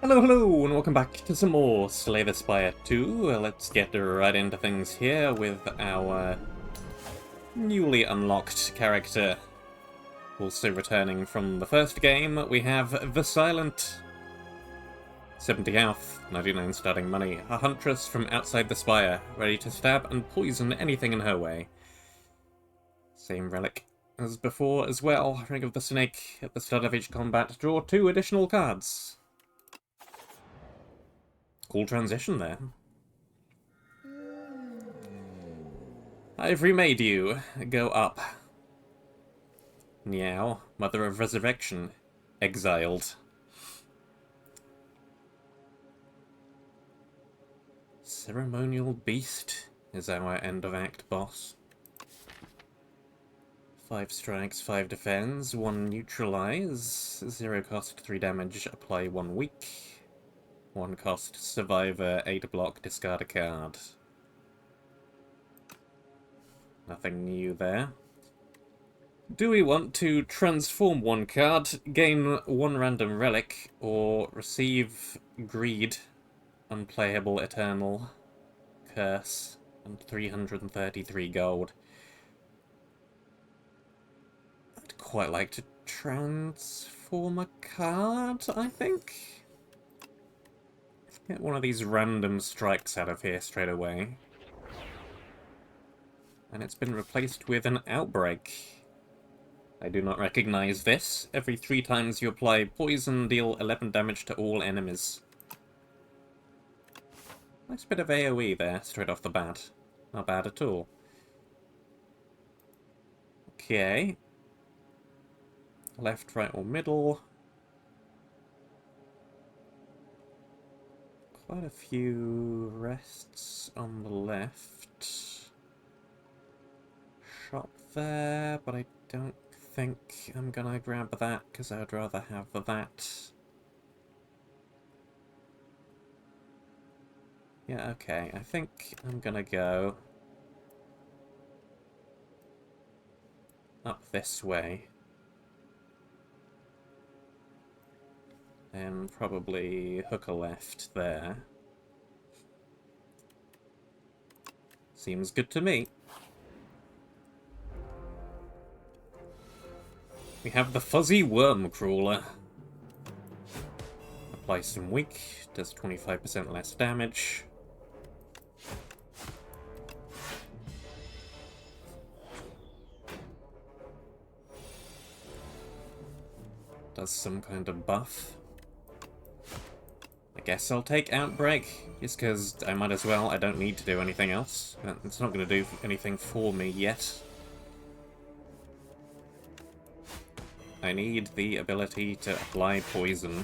Hello, hello, and welcome back to some more Slay the Spire 2. Let's get right into things here with our newly unlocked character. Also returning from the first game, we have the Silent. 70 health, 99 starting money. A huntress from outside the Spire, ready to stab and poison anything in her way. Same relic as before as well. Ring of the Snake. At the start of each combat, draw 2 additional cards. Cool transition there. I've remade you. Go up. Meow. Mother of Resurrection. Exiled. Ceremonial Beast is our end of act boss. 5 strikes, 5 defends, 1 neutralize, 0 cost, 3 damage, apply 1 weak. 1 cost, survivor, 8 block, discard a card. Nothing new there. Do we want to transform 1 card, gain 1 random relic, or receive Greed, Unplayable Eternal, Curse, and 333 gold? I'd quite like to transform a card, I think. Let's get one of these random strikes out of here straight away. And it's been replaced with an Outbreak. I do not recognize this. Every 3 times you apply poison, deal 11 damage to all enemies. Nice bit of AoE there, straight off the bat. Not bad at all. Okay. Left, right, or middle. Quite a few rests on the left. Shop there, but I don't think I'm gonna grab that, because I'd rather have that. Yeah, okay, I think I'm gonna go up this way. And probably hook a left there. Seems good to me. We have the Fuzzy Worm Crawler. Apply some weak, does 25% less damage. Does some kind of buff. I guess I'll take Outbreak, just because I might as well. I don't need to do anything else. It's not going to do anything for me yet. I need the ability to apply poison.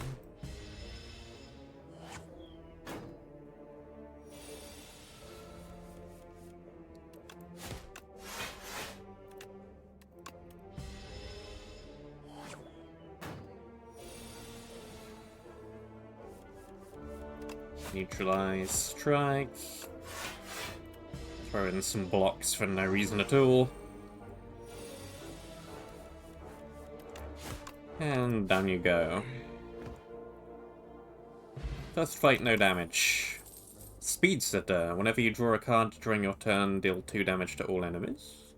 Neutralize, strike. Throw in some blocks for no reason at all. And down you go. First fight, no damage. Speed Sitter. Whenever you draw a card during your turn, deal 2 damage to all enemies.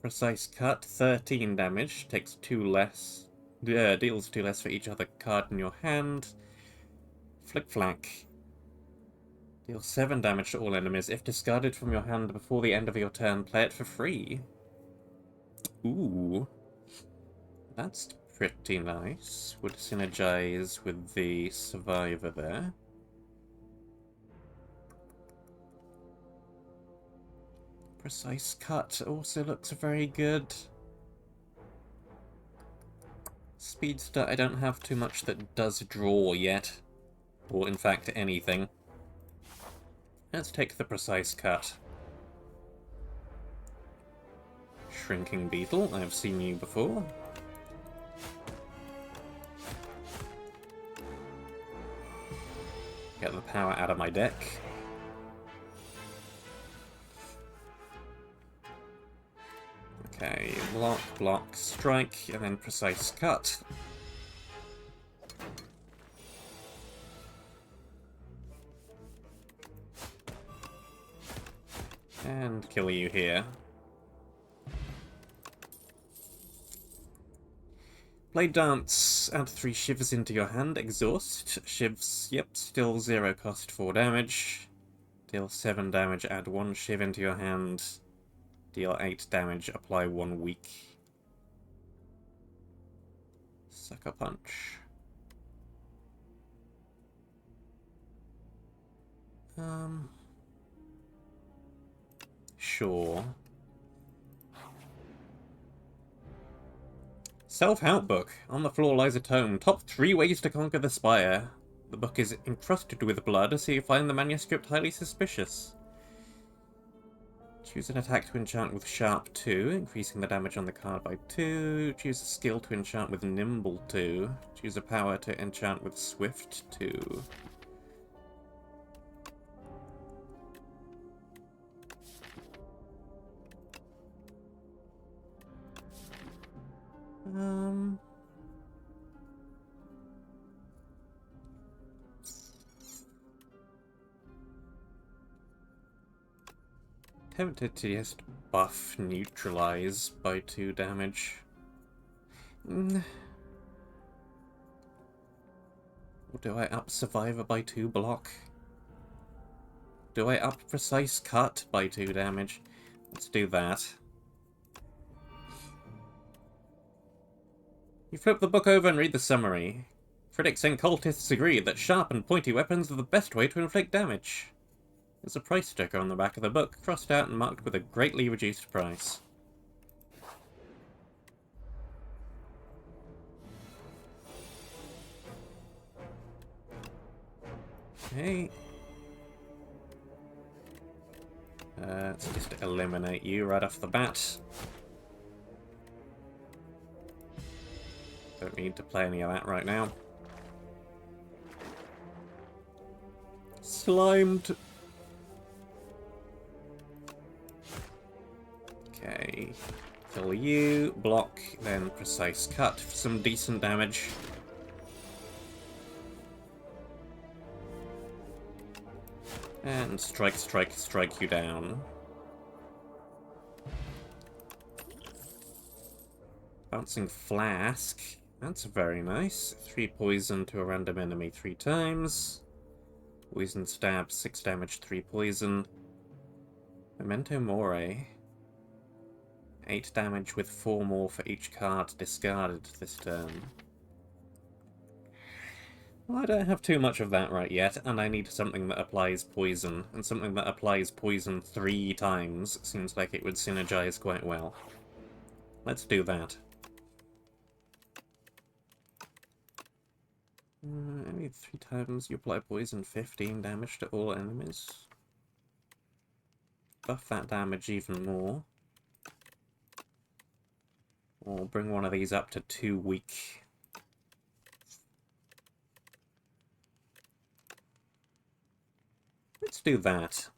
Precise Cut, 13 damage. Takes 2 less. Deals 2 less for each other card in your hand. Flick Flack. Deal 7 damage to all enemies. If discarded from your hand before the end of your turn, play it for free. Ooh. That's pretty nice. Would synergize with the Survivor there. Precise Cut also looks very good. Speedster, I don't have too much that does draw yet. Or in fact anything. Let's take the Precise Cut. Shrinking Beetle, I've seen you before. Get the power out of my deck. Okay, block, block, strike, and then Precise Cut. And kill you here. Blade Dance. Add 3 shivers into your hand. Exhaust. Shivs. Yep, still 0 cost 4 damage. Deal 7 damage. Add 1 shiv into your hand. Deal 8 damage. Apply 1 weak. Sucker Punch. Sure. Self-help book. On the floor lies a tome. Top 3 ways to conquer the Spire. The book is encrusted with blood, so you find the manuscript highly suspicious. Choose an attack to enchant with Sharp 2, increasing the damage on the card by 2. Choose a skill to enchant with Nimble 2. Choose a power to enchant with Swift 2. Tempted to just buff neutralize by 2 damage. Or do I up Survivor by 2 block? Do I up Precise Cut by 2 damage? Let's do that. You flip the book over and read the summary. Critics and cultists agree that sharp and pointy weapons are the best way to inflict damage. There's a price sticker on the back of the book, crossed out and marked with a greatly reduced price. Okay. Let's just eliminate you right off the bat. Don't need to play any of that right now. Slimed. Okay. Kill you, block, then Precise Cut for some decent damage. And strike, strike, strike you down. Bouncing Flask. That's very nice. 3 poison to a random enemy 3 times. Poison Stab, 6 damage, 3 poison. Memento Mori. 8 damage with 4 more for each card discarded this turn. Well, I don't have too much of that right yet, and I need something that applies poison. And something that applies poison 3 times seems like it would synergize quite well. Let's do that. Only 3 times you apply poison, 15 damage to all enemies. Buff that damage even more. Or bring one of these up to 2 weak. Let's do that.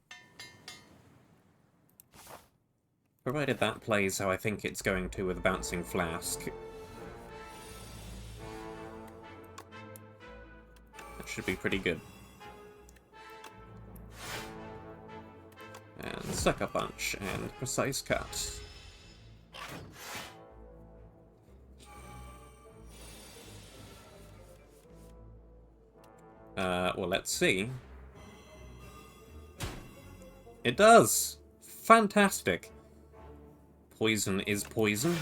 Provided that plays how I think it's going to with Bouncing Flask. That should be pretty good. And Sucker Punch, and Precise Cut. Well, let's see. It does! Fantastic! Poison is poison.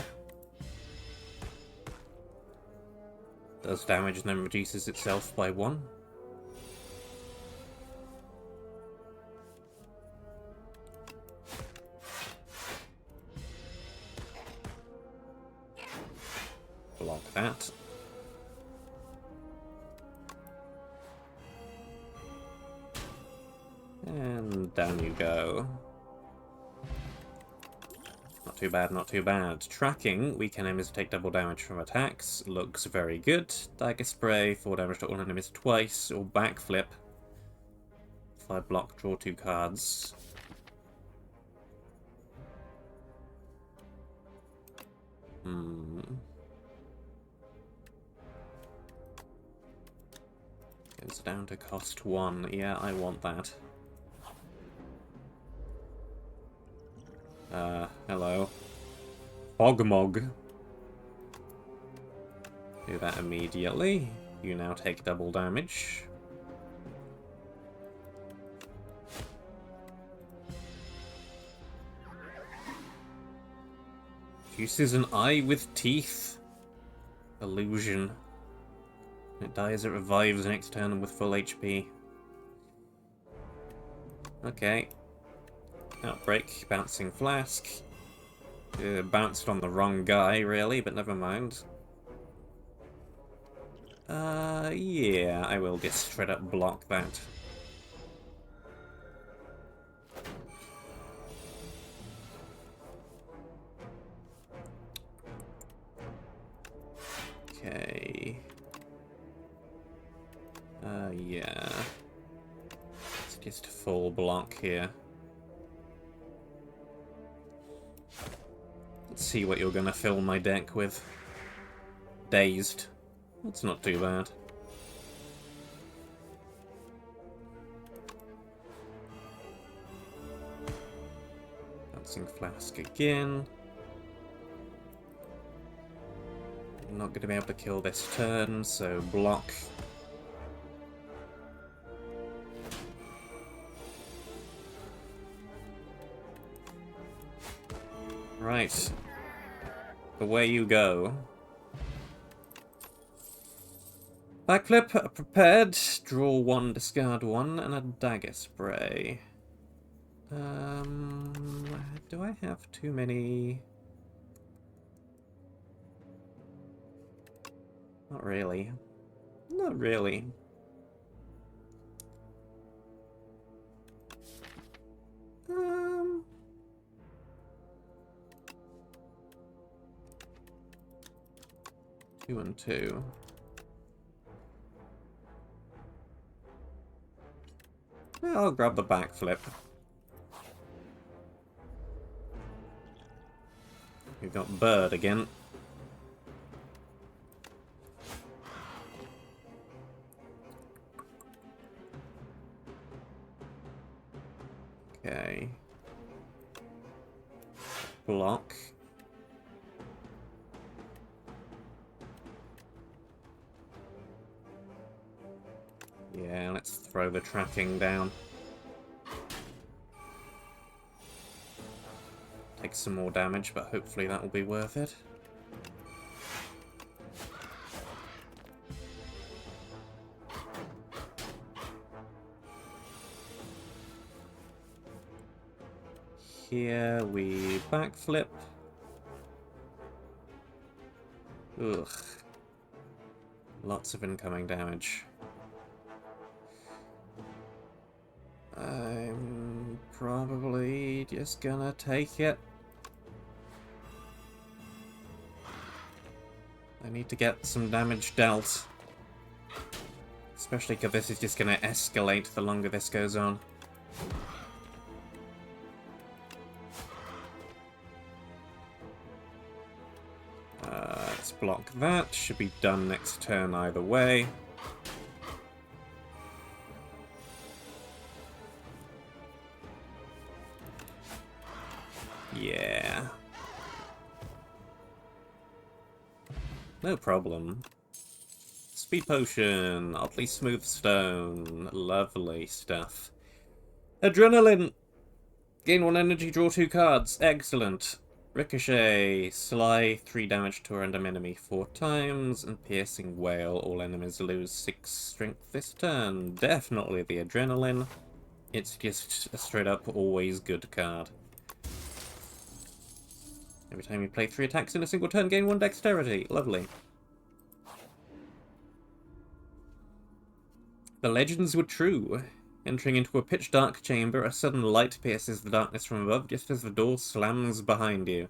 Does damage and then reduces itself by 1. Block that. And down you go. Not too bad, not too bad. Tracking, weak enemies take double damage from attacks. Looks very good. Dagger Spray, 4 damage to all enemies twice. Or Backflip. If I block, draw 2 cards. It's down to cost 1. Yeah, I want that. Hello. Fogmog. Do that immediately. You now take double damage. Juices an eye with teeth. Illusion. It dies, it revives next turn with full HP. Okay. Outbreak, bouncing flask. Bounced on the wrong guy, really, but never mind. Yeah, I will just straight up block that. Okay. Yeah. It's just full block here. Let's see what you're gonna fill my deck with. Dazed. That's not too bad. Bouncing flask again. I'm not gonna be able to kill this turn, so block. Right. Away you go. Backflip, prepared. Draw one, discard one, and a dagger spray. Do I have too many? Not really. Not really. Two and two. I'll grab the backflip. We've got bird again. Okay. Block. Yeah, let's throw the tracking down. Take some more damage, but hopefully that will be worth it. Here we backflip. Ugh. Lots of incoming damage. I'm probably just gonna take it. I need to get some damage dealt. Especially because this is just gonna escalate the longer this goes on. Let's block that. Should be done next turn either way. Yeah. No problem. Speed potion, oddly smooth stone, lovely stuff. Adrenaline! Gain 1 energy, draw 2 cards, excellent. Ricochet, Sly, 3 damage to a random enemy 4 times, and Piercing Wail, all enemies lose 6 strength this turn. Definitely the adrenaline. It's just a straight up always good card. Every time you play 3 attacks in a single turn, gain 1 dexterity. Lovely. The legends were true. Entering into a pitch-dark chamber, a sudden light pierces the darkness from above just as the door slams behind you.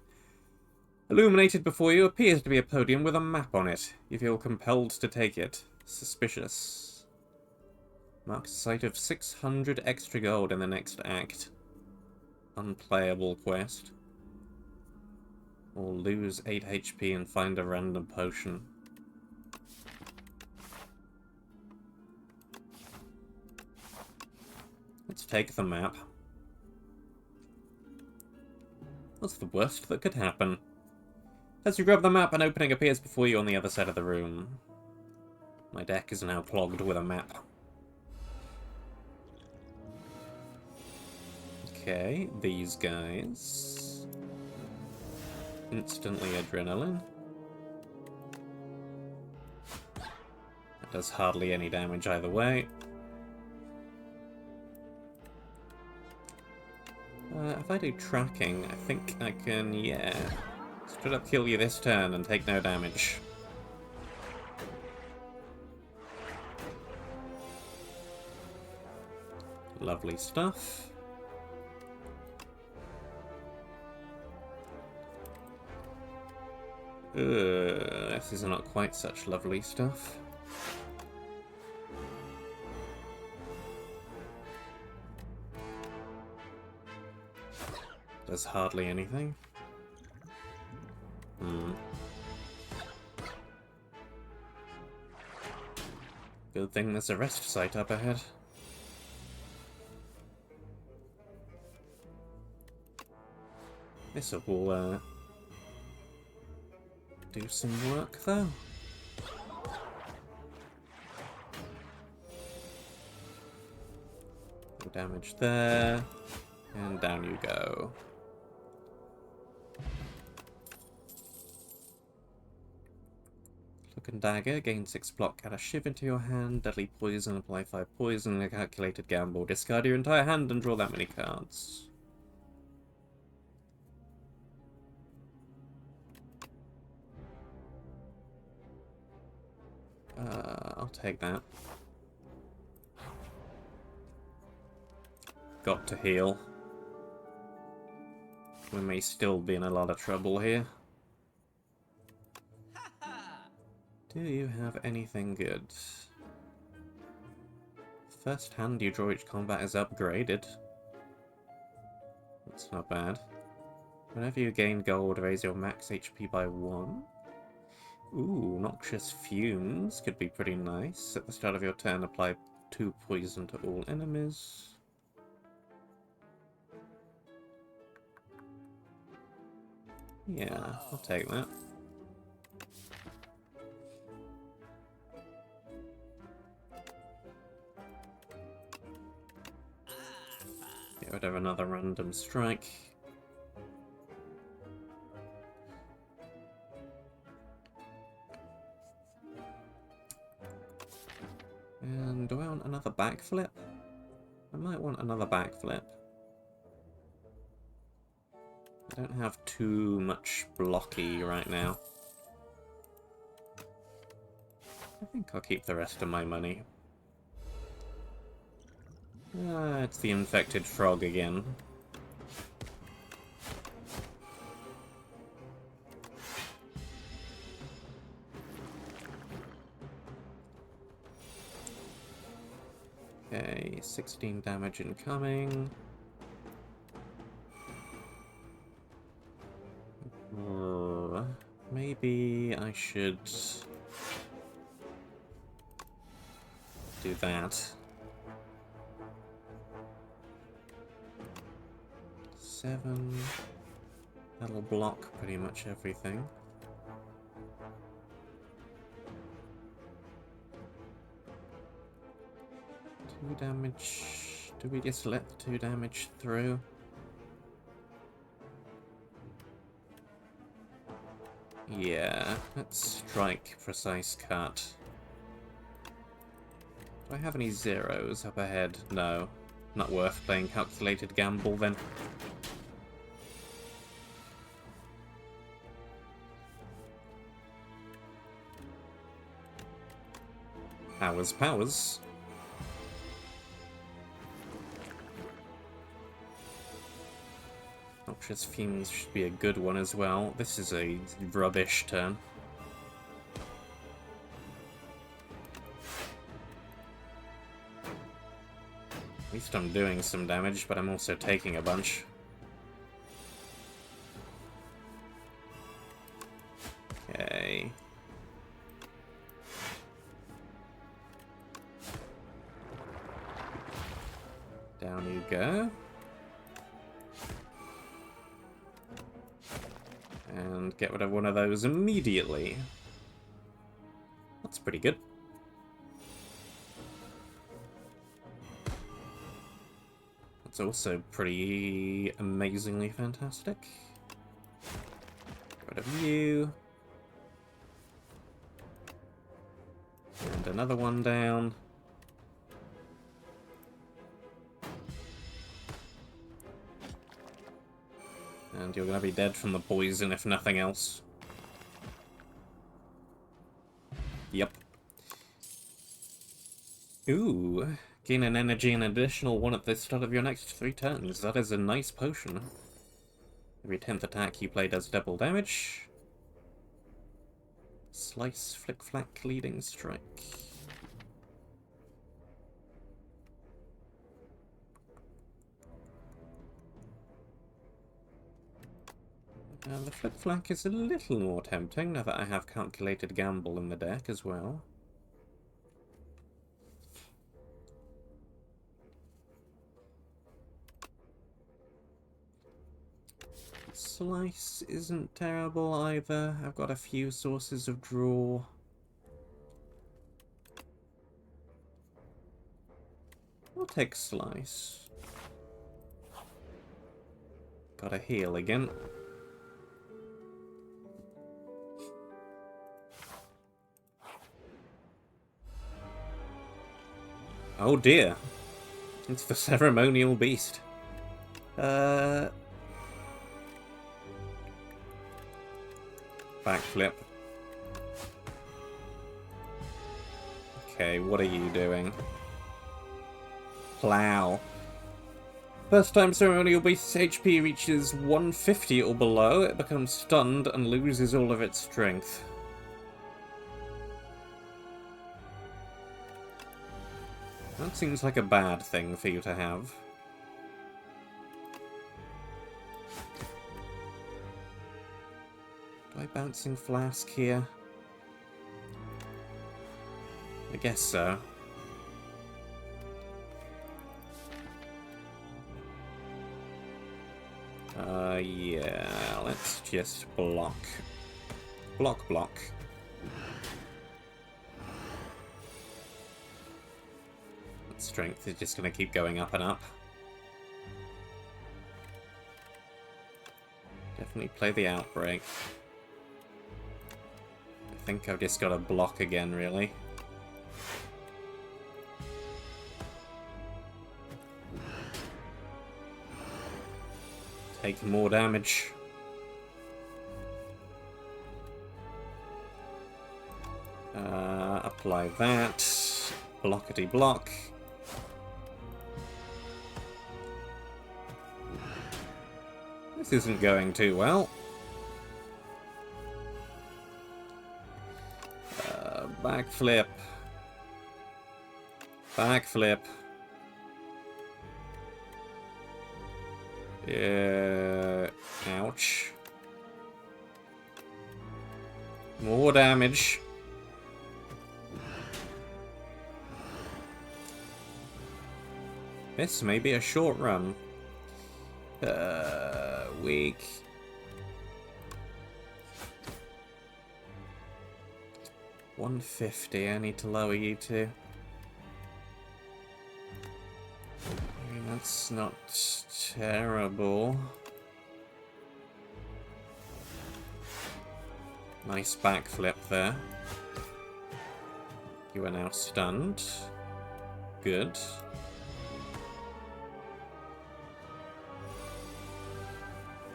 Illuminated before you appears to be a podium with a map on it. You feel compelled to take it. Suspicious. Marks a sight of 600 extra gold in the next act. Unplayable quest. Or lose 8 HP and find a random potion. Let's take the map. What's the worst that could happen? As you grab the map, an opening appears before you on the other side of the room. My deck is now clogged with a map. Okay, these guys. Instantly adrenaline. That does hardly any damage either way. If I do tracking, I think I can, yeah, straight up kill you this turn and take no damage. Lovely stuff. This is not quite such lovely stuff. Does hardly anything. Good thing there's a rest site up ahead. This will do some work though. No damage there, and down you go. Cloak and Dagger, gain 6 block, add a shiv into your hand, deadly poison, apply 5 poison, a calculated gamble, discard your entire hand and draw that many cards. I'll take that. Got to heal. We may still be in a lot of trouble here. Do you have anything good? First hand you draw each combat is upgraded. That's not bad. Whenever you gain gold, raise your max HP by 1. Ooh, Noxious Fumes could be pretty nice. At the start of your turn, apply 2 poison to all enemies. Yeah, I'll take that. Get rid of another random strike. And do I want another backflip? I might want another backflip. I don't have too much blocky right now. I think I'll keep the rest of my money. It's the infected frog again. Okay, 16 damage incoming. Maybe I should do that. 7. That'll block pretty much everything. 2 damage. Do we just let the 2 damage through? Yeah, let's strike precise cut. Do I have any zeros up ahead? No. Not worth playing calculated gamble then. Powers, powers. Noxious Fumes should be a good one as well. This is a rubbish turn. At least I'm doing some damage, but I'm also taking a bunch. Okay. Down you go. And get rid of one of those immediately. That's pretty good. That's also pretty amazingly fantastic. Get rid of you. And another one down. And you're gonna be dead from the poison, if nothing else. Yep. Ooh. Gain an energy an additional one at the start of your next 3 turns. That is a nice potion. Every 10th attack you play does double damage. Slice, flick, flack, leading strike. The flick flack is a little more tempting now that I have calculated gamble in the deck as well. Slice isn't terrible either. I've got a few sources of draw. I'll take Slice. Gotta heal again. Oh dear. It's the ceremonial beast. Backflip. Okay, what are you doing? Plow. First time ceremonial beast's HP reaches 150 or below, it becomes stunned and loses all of its strength. That seems like a bad thing for you to have. Do I bouncing flask here? I guess so. Yeah, let's just block. Block, block. That strength is just going to keep going up and up. Definitely play the outbreak. I think I've just got to block again, really. Take more damage. Apply that. Blockety block. This isn't going too well. Backflip. Backflip. Ouch. More damage. This may be a short run. Weak. $150, I need to lower you to. I mean, that's not terrible. Nice backflip there. You are now stunned. Good.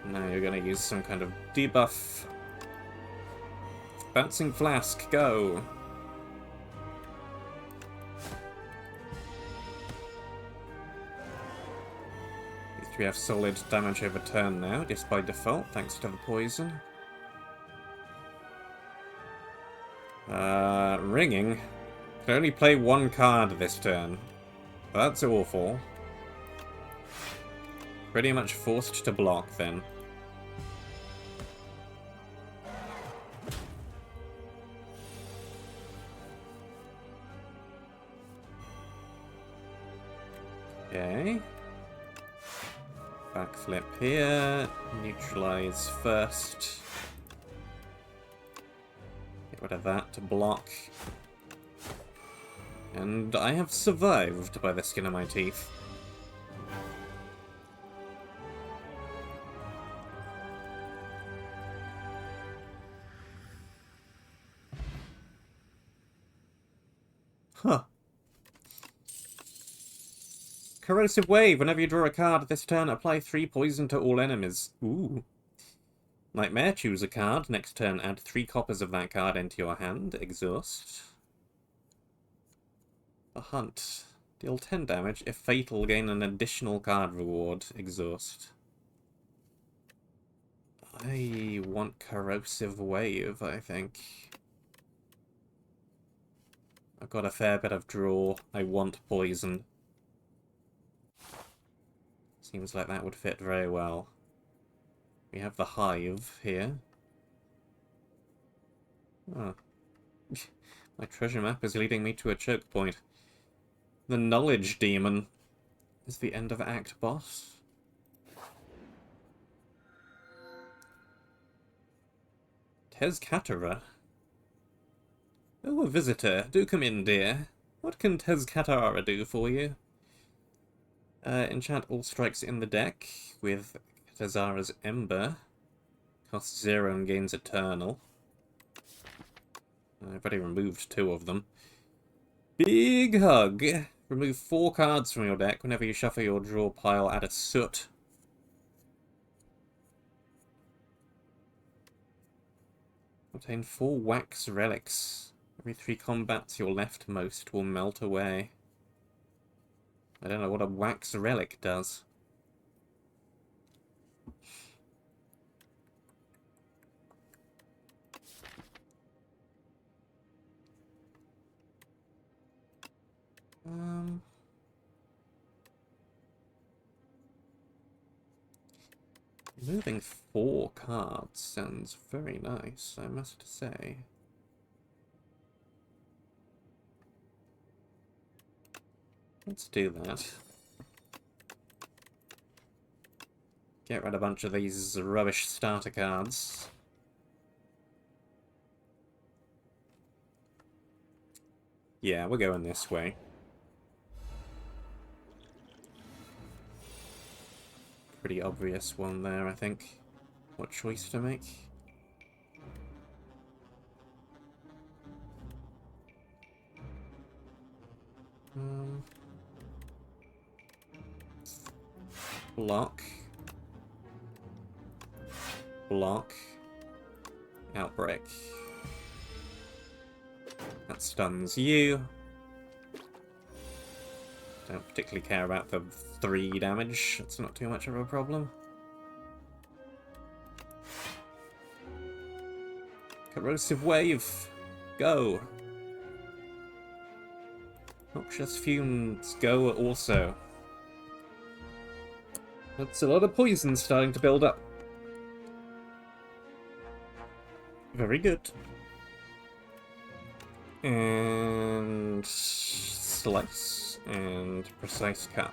Now you're going to use some kind of debuff. Bouncing Flask, go! These three have solid damage over turn now, just by default, thanks to the poison. Ringing. Can only play one card this turn. That's awful. Pretty much forced to block, then. Okay. Backflip here. Neutralize first. rid of that to block. And I have survived by the skin of my teeth. Huh. Corrosive Wave. Whenever you draw a card this turn, apply 3 poison to all enemies. Ooh. Nightmare. Choose a card. Next turn, add 3 copies of that card into your hand. Exhaust. A Hunt. Deal 10 damage. If fatal, gain an additional card reward. Exhaust. I want Corrosive Wave, I think. I've got a fair bit of draw. I want poison. Seems like that would fit very well. We have the Hive here. Oh. My treasure map is leading me to a choke point. The Knowledge Demon is the end of Act boss. Tezcatara. Oh, a visitor. Do come in, dear. What can Tezcatara do for you? Enchant all strikes in the deck with Tezara's Ember. Costs 0 and gains Eternal. I've already removed 2 of them. Big Hug. Remove 4 cards from your deck. Whenever you shuffle your draw pile, add a Soot. Obtain 4 Wax Relics. Every 3 combats, your leftmost will melt away. I don't know what a Wax Relic does. Moving 4 cards sounds very nice, I must say. Let's do that. Get rid of a bunch of these rubbish starter cards. Yeah, we're going this way. Pretty obvious one there, I think. What choice to make? Block. Block. Outbreak. That stuns you. Don't particularly care about the 3 damage. It's not too much of a problem. Corrosive Wave. Go. Noxious Fumes. Go also. That's a lot of poison starting to build up. Very good. And Slice and Precise Cut.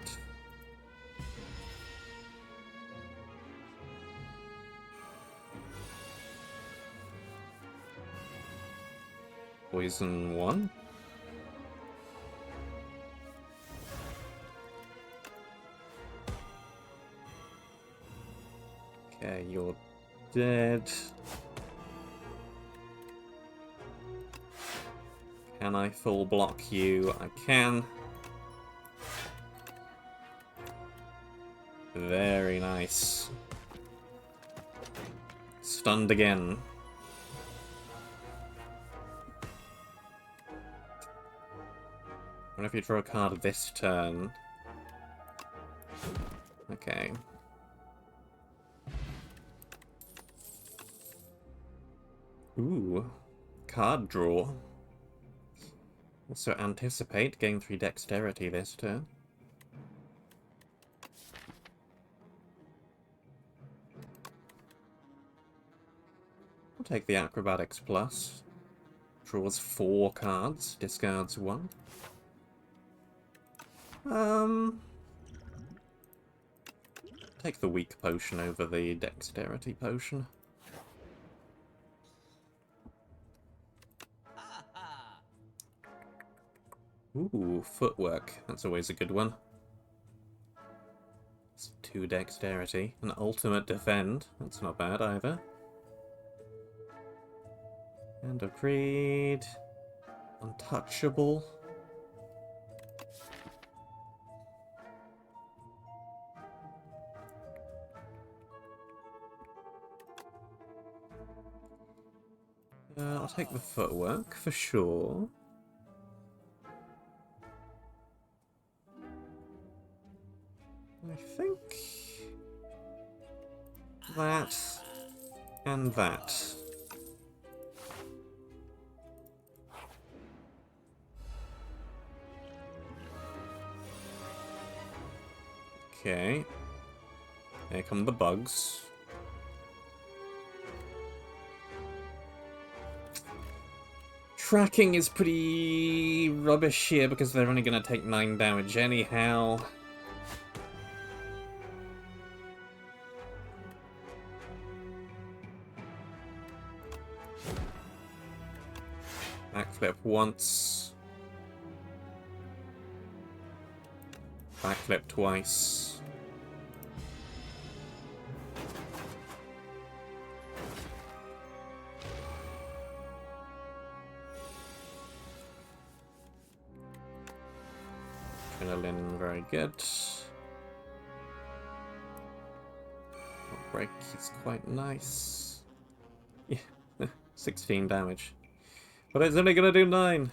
Poison 1. Okay, you're dead. Can I full block you? I can. Very nice. Stunned again. What if you draw a card this turn? Okay. Ooh. Card draw. Also anticipate, gain 3 dexterity this turn. I'll take the Acrobatics Plus. Draws 4 cards, discards 1. Take the Weak Potion over the Dexterity Potion. Ooh, footwork. That's always a good one. It's 2 dexterity. An ultimate defend. That's not bad either. Hand of Greed. Untouchable. I'll take the footwork for sure. I think that and that. Okay. Here come the bugs. Tracking is pretty rubbish here because they're only going to take 9 damage anyhow. Backflip once. Backflip twice. Adrenaline, very good. Break is quite nice. Yeah, 16 damage. But it's only gonna do 9.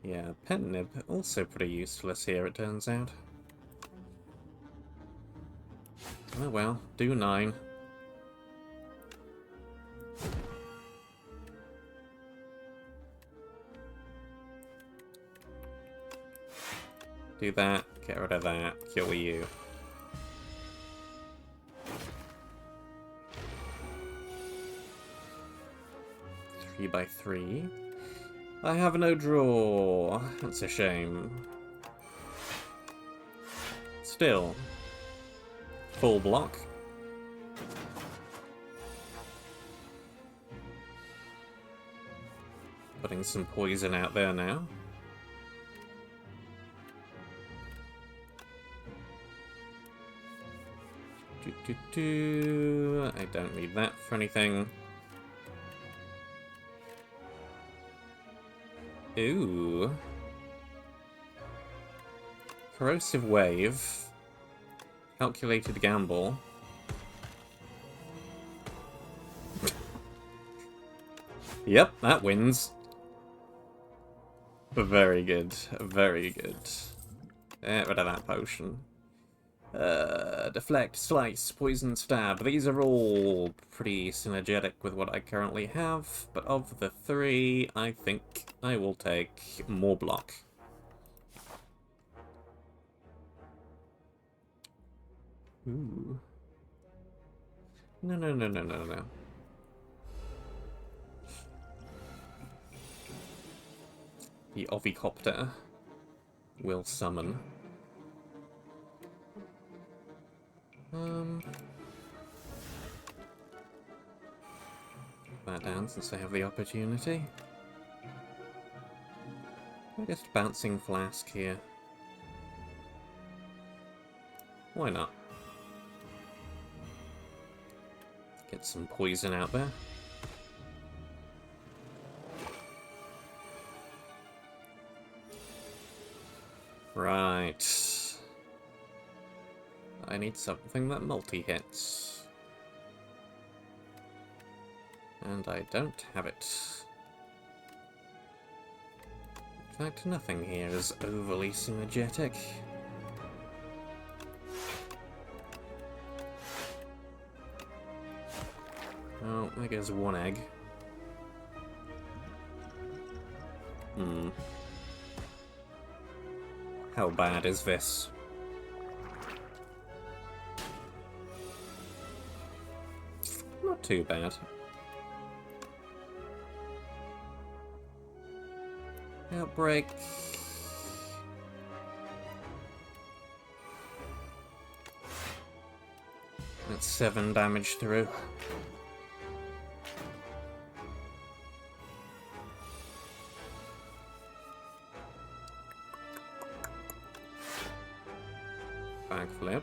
Yeah, Pet Nib, also pretty useless here, it turns out. Oh well, do 9. Do that, get rid of that, kill you. Three by 3. I have no draw. That's a shame. Still. Full block. Putting some poison out there now. I don't need that for anything. Ooh. Corrosive Wave. Calculated gamble. Yep, that wins. Very good. Very good. Get rid of that potion. Deflect, Slice, Poison, Stab. These are all pretty synergetic with what I currently have, but of the 3, I think I will take more block. Ooh. No, no, no, no, no, no. The Ovikopter will summon. Put that down since I have the opportunity. I guess Bouncing Flask here. Why not? Get some poison out there. Right. I need something that multi-hits. And I don't have it. In fact, nothing here is overly synergetic. Oh, there goes 1 egg. How bad is this? Not too bad. Outbreak. That's 7 damage through. Backflip.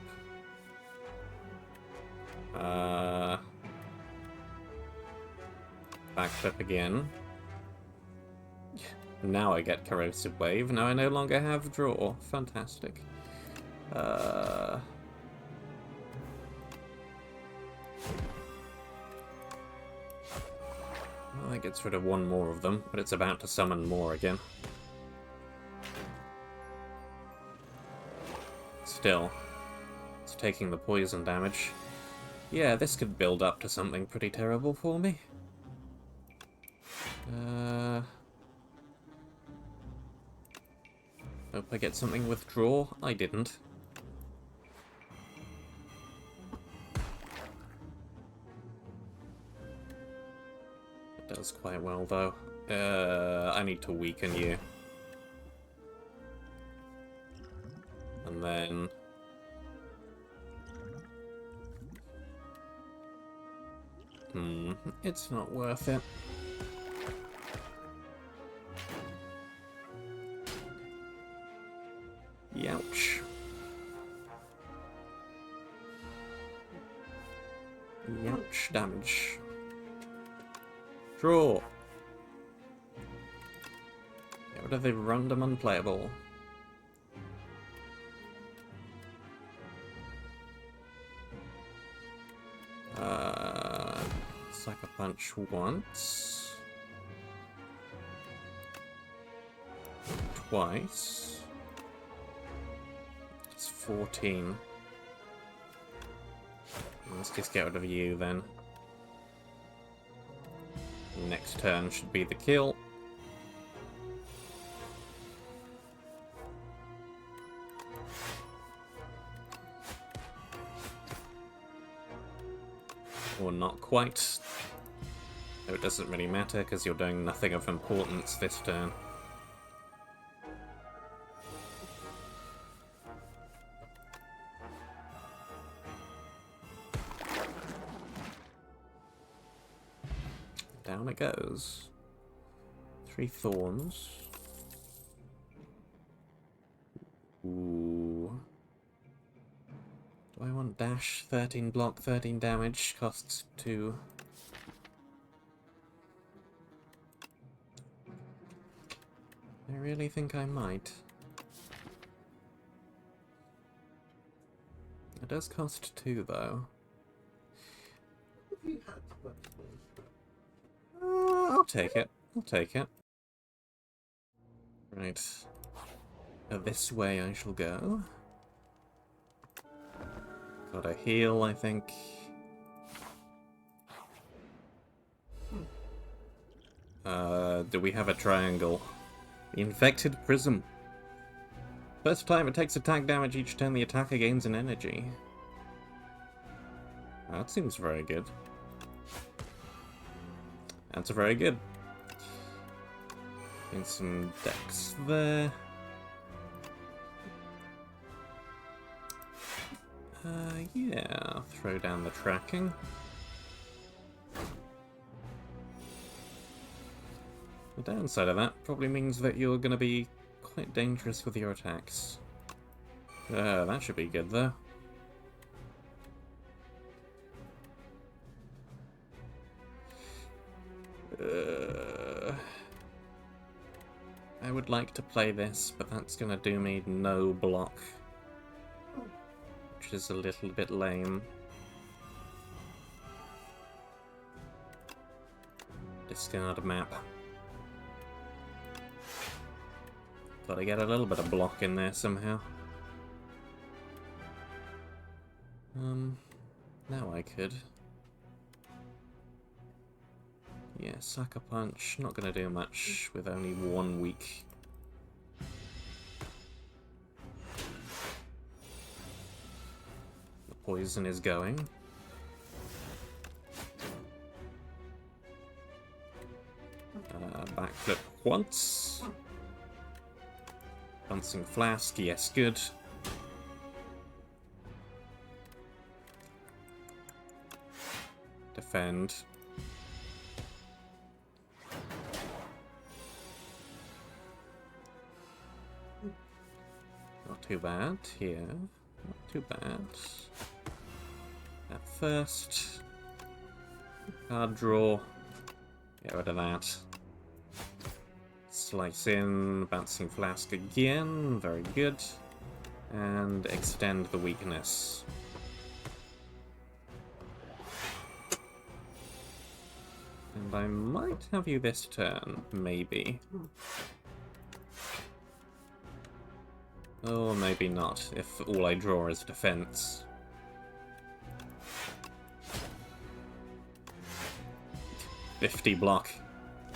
Backflip again. Now I get Corrosive Wave. Now I no longer have Draw. Fantastic. I think it's rid of one more of them, but it's about to summon more again. Still, it's taking the poison damage. Yeah, this could build up to something pretty terrible for me. Hope I get something with Draw. I didn't. It does quite well, though. I need to weaken you. And then... it's not worth it. Youch. Youch damage. Draw. Get rid of the random unplayable. Sucker Punch once. Twice. It's 14. Let's just get rid of you then. Next turn should be the kill. Or not quite. Though it doesn't really matter because you're doing nothing of importance this turn. Down it goes. 3 thorns. Ooh. Do I want dash? 13 block, 13 damage, costs 2. I really think I might. It does cost 2 though. I'll take it. I'll take it. Right. This way I shall go. Got a heal, I think. Do we have a triangle? The Infected Prism. First time it takes attack damage each turn the attacker gains an energy. That seems very good. That's very good. And some decks there. Yeah, throw down the tracking. The downside of that probably means that you're going to be quite dangerous with your attacks. That should be good though. I would like to play this, but that's going to do me no block. Which is a little bit lame. Discard a map. Gotta get a little bit of block in there somehow. Now I could. Yeah, Sucker Punch, not gonna do much with only 1 week. The poison is going. Backflip once. Bouncing Flask, yes, good. Defend. Not too bad here. Not too bad. At first, card draw. Get rid of that. Slice in, bouncing flask again. Very good. And extend the weakness. And I might have you this turn, maybe. Or maybe not, if all I draw is defense. $50 block.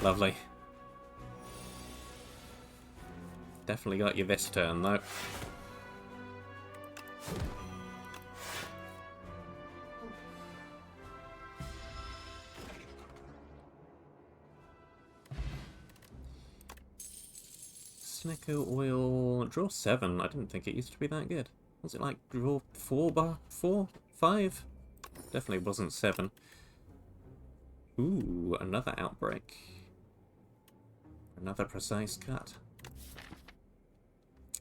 Lovely. Definitely got you this turn, though. Snicko oil. Draw 7. I didn't think it used to be that good. Was it like draw 4? 5? Definitely wasn't 7. Ooh, another outbreak. Another precise cut.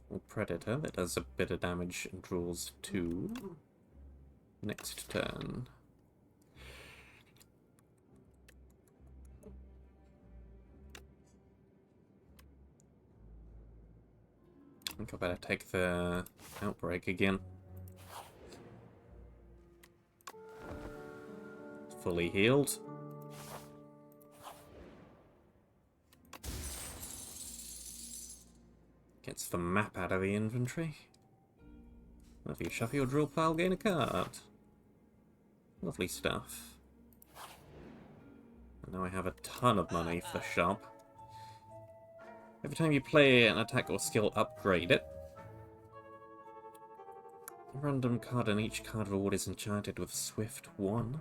Or Predator that does a bit of damage and draws 2. Next turn. I think I better take the outbreak again. Fully healed. Gets the map out of the inventory. Well, if you shuffle your draw pile, gain a card. Lovely stuff. And now I have a ton of money for the shop. Every time you play an attack or skill, upgrade it. A random card on each card reward is enchanted with Swift 1.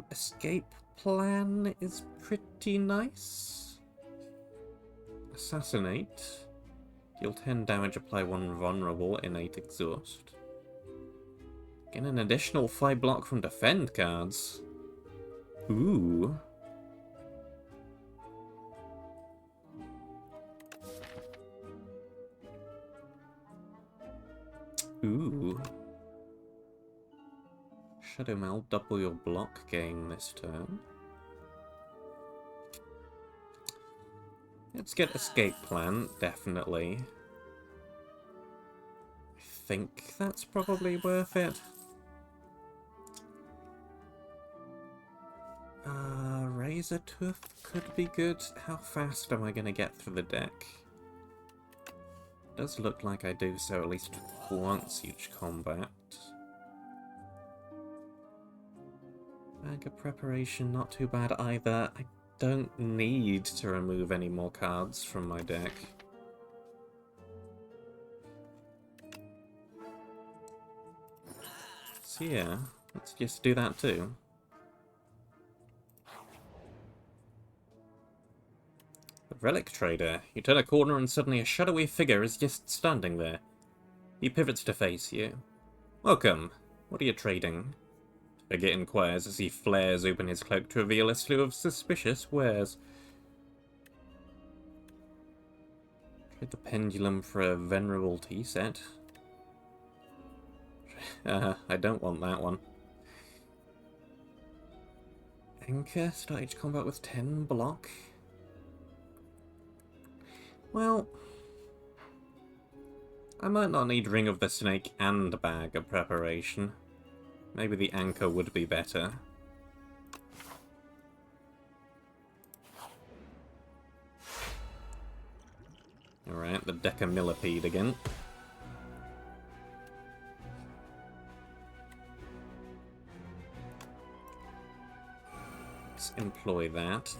Escape plan is pretty nice. Assassinate. Deal 10 damage, apply 1 vulnerable, innate exhaust. Get an additional 5 block from defend cards. Ooh. Ooh. Shadow Meld, double your block gain this turn. Let's get escape plan, definitely. I think that's probably worth it. Razor Tooth could be good. How fast am I going to get through the deck? Does look like I do so at least once each combat. Bag of preparation, not too bad either. I don't need to remove any more cards from my deck. So yeah, let's just do that too. Relic Trader. You turn a corner and suddenly a shadowy figure is just standing there. He pivots to face you. Welcome. What are you trading? Figure inquires as he flares open his cloak to reveal a slew of suspicious wares. Trade the pendulum for a venerable tea set. I don't want that one. Anchor. Start each combat with 10 block. Well, I might not need Ring of the Snake and Bag of Preparation. Maybe the Anchor would be better. Alright, the Decamillipede again. Let's employ that.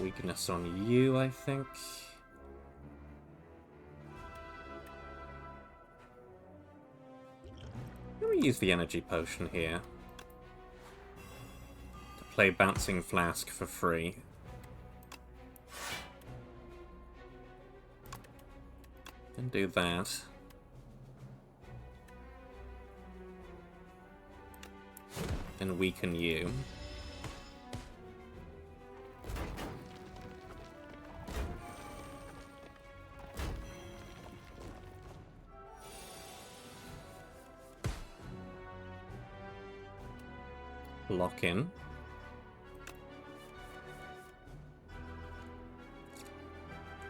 Weakness on you, I think. Let me use the energy potion here. To play Bouncing Flask for free. Then do that. and weaken you. Lock in.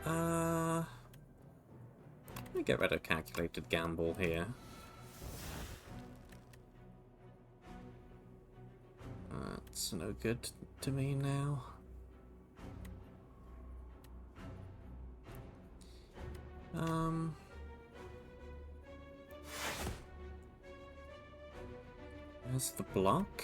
Let me get rid of calculated gamble here. That's no good to me now. There's the block.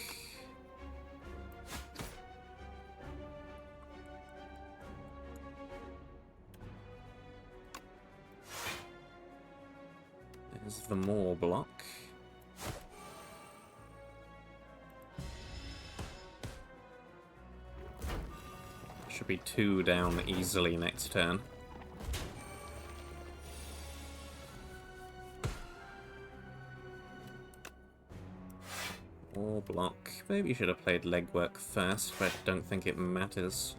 There's the more block. Should be 2 down easily next turn. More block. Maybe you should have played legwork first, but I don't think it matters.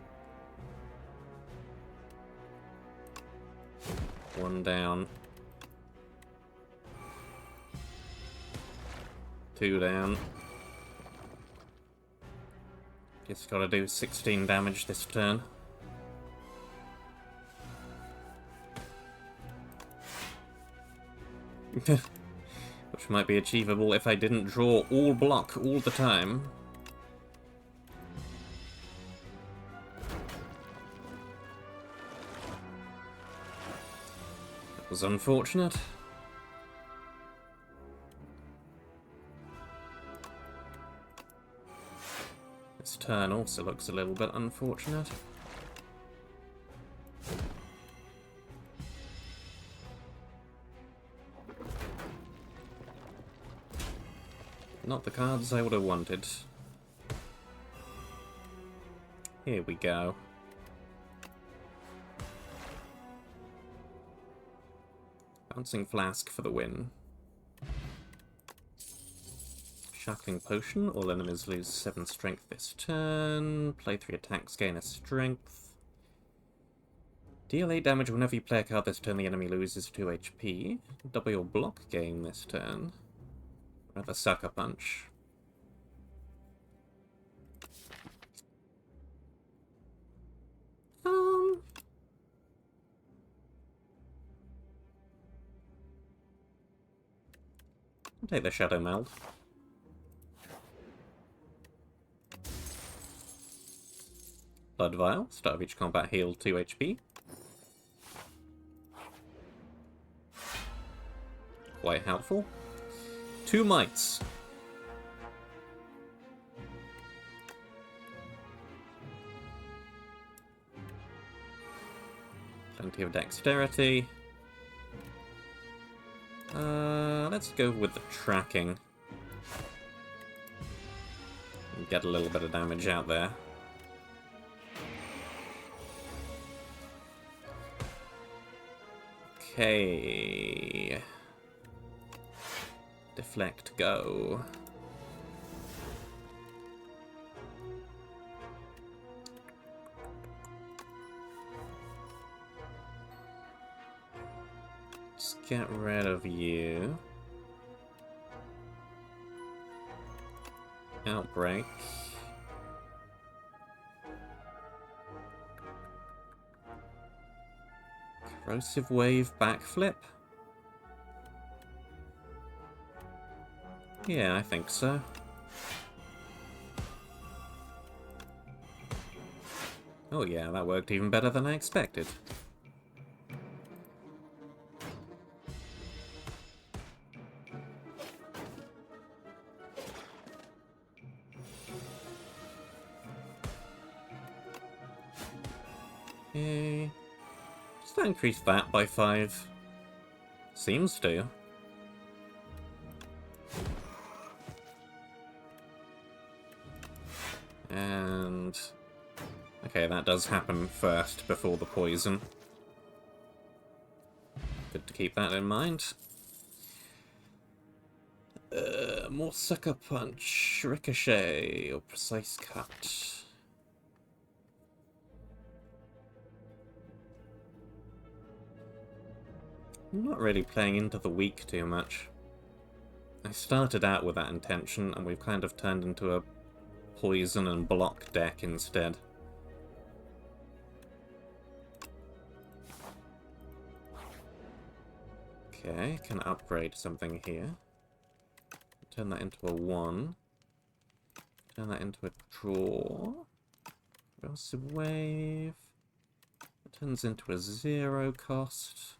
1 down. 2 down. Just gotta do 16 damage this turn. Which might be achievable if I didn't draw all block all the time. That was unfortunate. This turn also looks a little bit unfortunate. Not the cards I would have wanted. Here we go. Bouncing Flask for the win. Shackling Potion. All enemies lose 7 strength this turn. Play 3 attacks, gain a strength. Deal 8 damage whenever you play a card this turn the enemy loses 2 HP. Double your block gain this turn. Another Sucker Punch. I'll take the Shadow Meld. Blood Vial. Start of each combat heal 2 HP. Quite helpful. 2 Mites. Plenty of Dexterity. Let's go with the Tracking. And get a little bit of damage out there. Okay. Deflect, go. Let's get rid of you. Outbreak. Corrosive Wave, backflip. Yeah, I think so. Oh yeah, that worked even better than I expected. Okay. Does that increase that by 5? Seems to. And... okay, that does happen first, before the poison. Good to keep that in mind. More sucker punch, ricochet, or precise cut. I'm not really playing into the weak too much. I started out with that intention, and we've kind of turned into a poison and block deck instead. Okay, can upgrade something here. Turn that into a 1. Turn that into a draw. Aggressive wave. It turns into a 0 cost.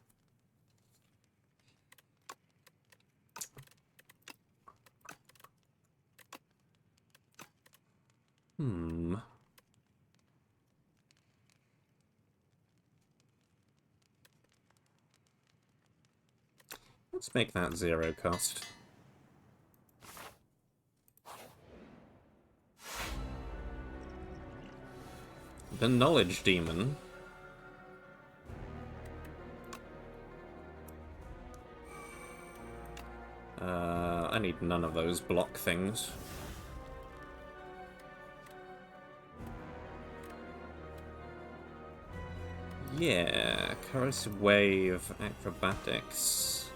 Let's make that 0 cost. The Knowledge Demon. I need none of those block things. Yeah, Corrosive Wave, Acrobatics.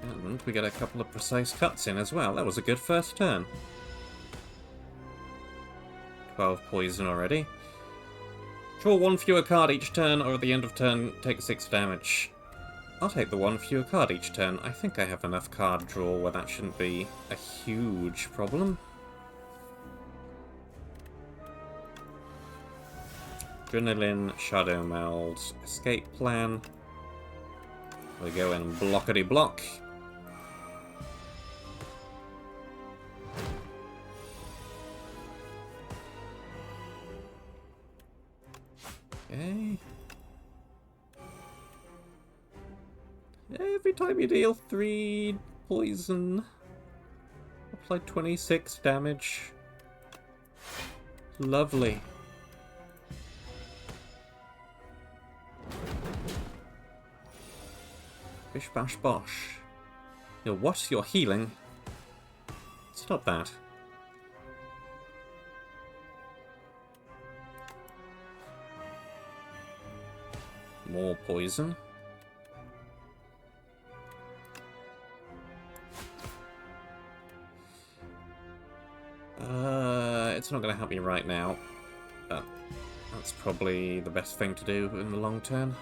And we get a couple of precise cuts in as well. That was a good first turn. 12 poison already. Draw 1 fewer card each turn, or at the end of turn, take 6 damage. I'll take the 1 fewer card each turn. I think I have enough card draw where that shouldn't be a huge problem. Adrenaline, Shadow Meld, Escape Plan. We go in blockety block. Okay. Every time you deal 3 poison, apply 26 damage. Lovely. Bish bash bosh. Yo, what? You're healing? Stop that. More poison. It's not going to help me right now, but that's probably the best thing to do in the long term.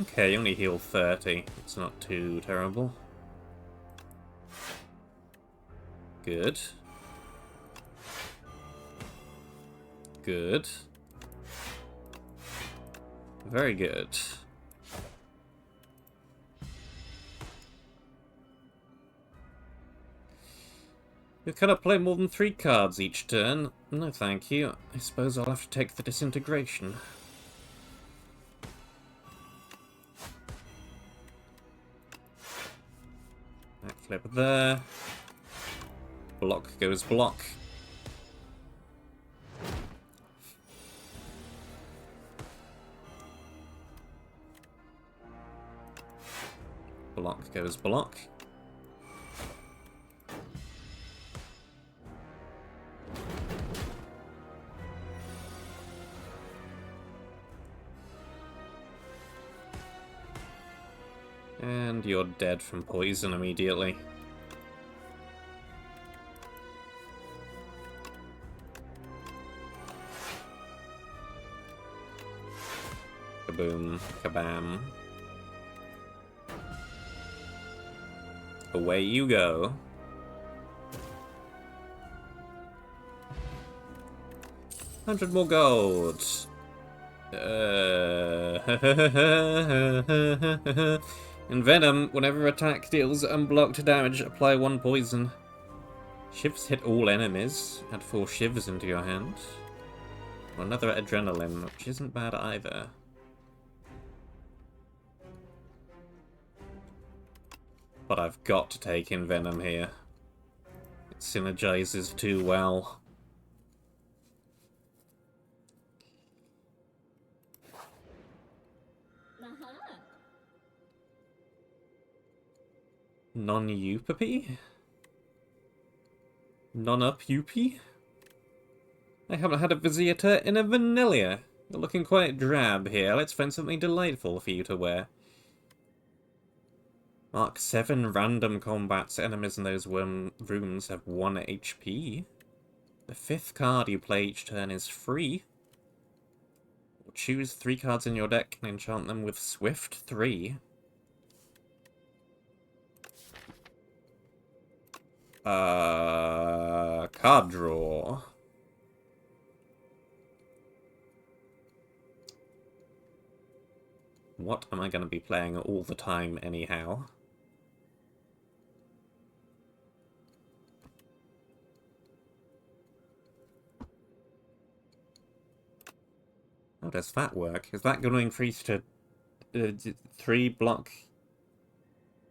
Okay, you only heal 30. It's not too terrible. Good. Good. Very good. You cannot play more than 3 cards each turn. No thank you. I suppose I'll have to take the disintegration. Backflip there. Block goes block. Block goes block. And you're dead from poison immediately. Kaboom, kabam. Away you go. $100 more gold. In Venom, whenever attack deals unblocked damage, apply 1 poison. Shivs hit all enemies. Add 4 shivs into your hand. Or another adrenaline, which isn't bad either. But I've got to take in Venom here. It synergizes too well. Non-Upipy? Non-up-Upy? I haven't had a visitor in a vanilla. You're looking quite drab here. Let's find something delightful for you to wear. Mark 7 random combats. Enemies in those rooms have 1 HP. The 5th card you play each turn is free. Choose 3 cards in your deck and enchant them with Swift 3. Card draw. What am I going to be playing all the time anyhow? How does that work? Is that going to increase to 3 block,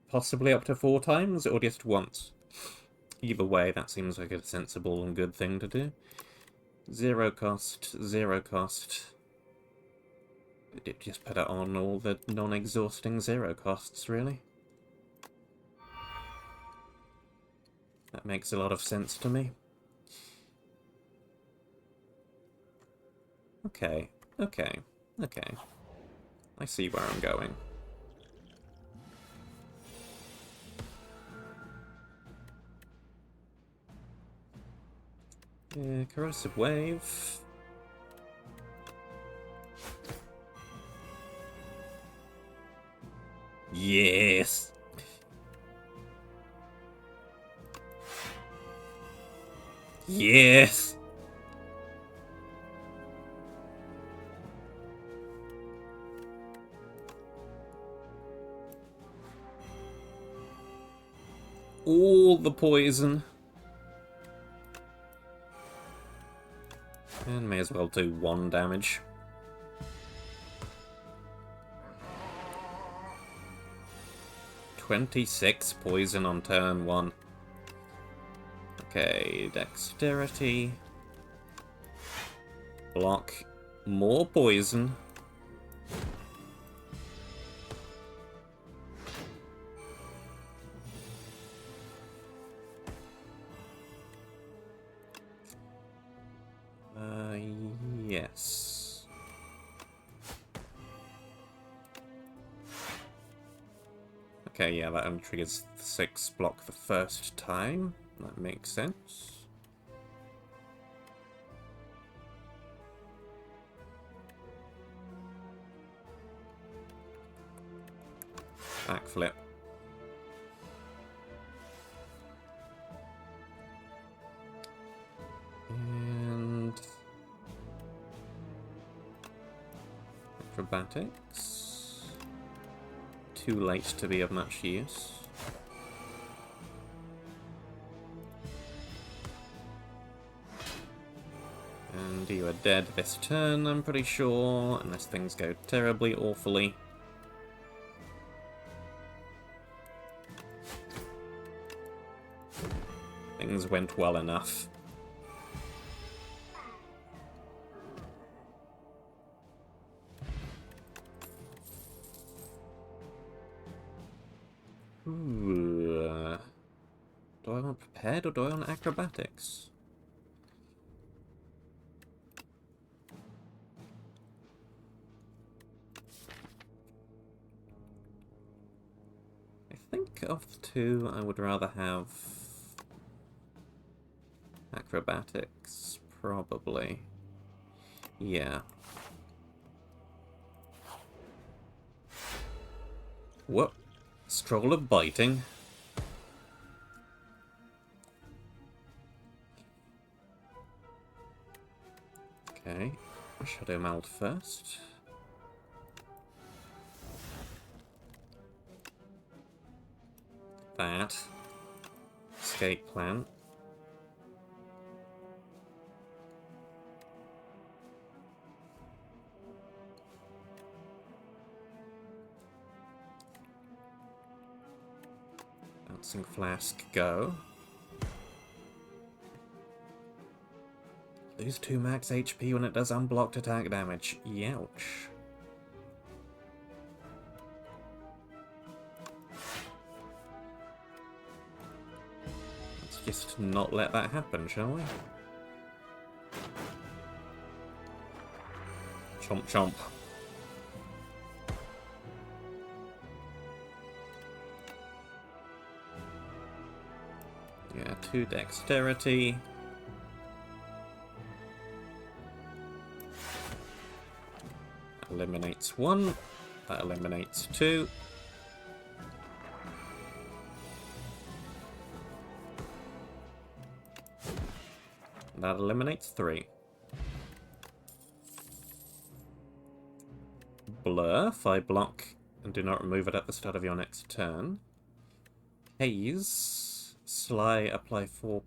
possibly up to 4 times, or just once? Either way, that seems like a sensible and good thing to do. 0 cost, 0 cost. Just put it on all the non-exhausting 0 costs, really. That makes a lot of sense to me. Okay, okay, okay. I see where I'm going. Yeah, Corrosive Wave. Yes! Yes! All the poison. And may as well do 1 damage. "26 poison on turn 1. Okay, dexterity. Block. More poison. Yes. Okay, yeah, that only triggers 6 block the first time. That makes sense. Backflip. And acrobatics. Too late to be of much use. And you are dead this turn, I'm pretty sure, unless things go terribly awfully. Things went well enough. Ooh. Do I want prepared or do I want acrobatics? I think of the two, I would rather have acrobatics, probably. Yeah. Whoop. Scroll of biting. Okay. Shadow Meld first. That. Escape plan. Bouncing Flask, go. Lose 2 max HP when it does unblocked attack damage. Youch. just not let that happen, shall we? Chomp chomp. Yeah, 2 dexterity. That eliminates 1. That eliminates 2. That eliminates 3. Blur, if I block and do not remove it at the start of your next turn. Haze, Sly, apply 4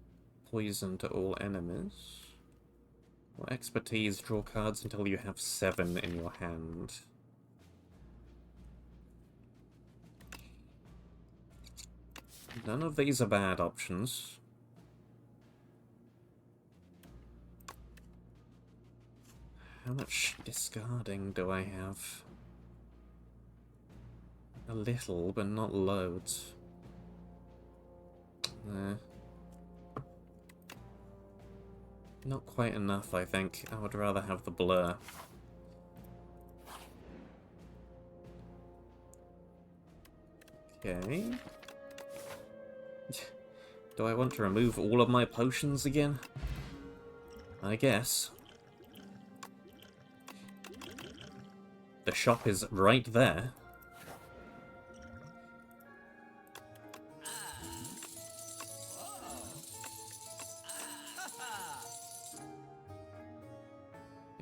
poison to all enemies. Or Expertise, draw cards until you have 7 in your hand. None of these are bad options. How much discarding do I have? A little, but not loads. Not quite enough, I think. I would rather have the blur. Okay. Do I want to remove all of my potions again? I guess. The shop is right there.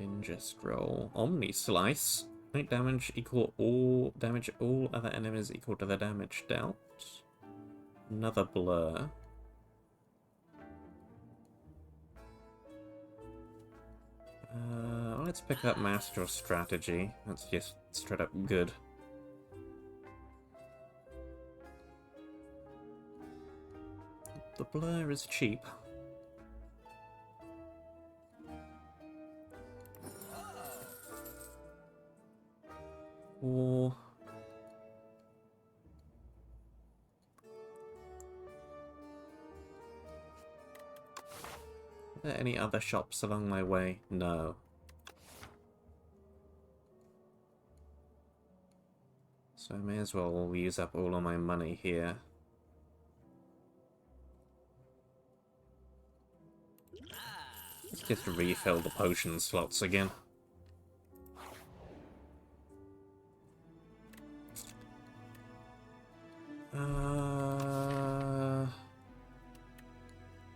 Ninja Scroll. Omni Slice. Make damage equal all damage all other enemies equal to the damage dealt. Another blur. Let's pick up Master of Strategy. That's just straight up good. The blur is cheap. Or... are there any other shops along my way? No. So I may as well use up all of my money here. Let's just refill the potion slots again.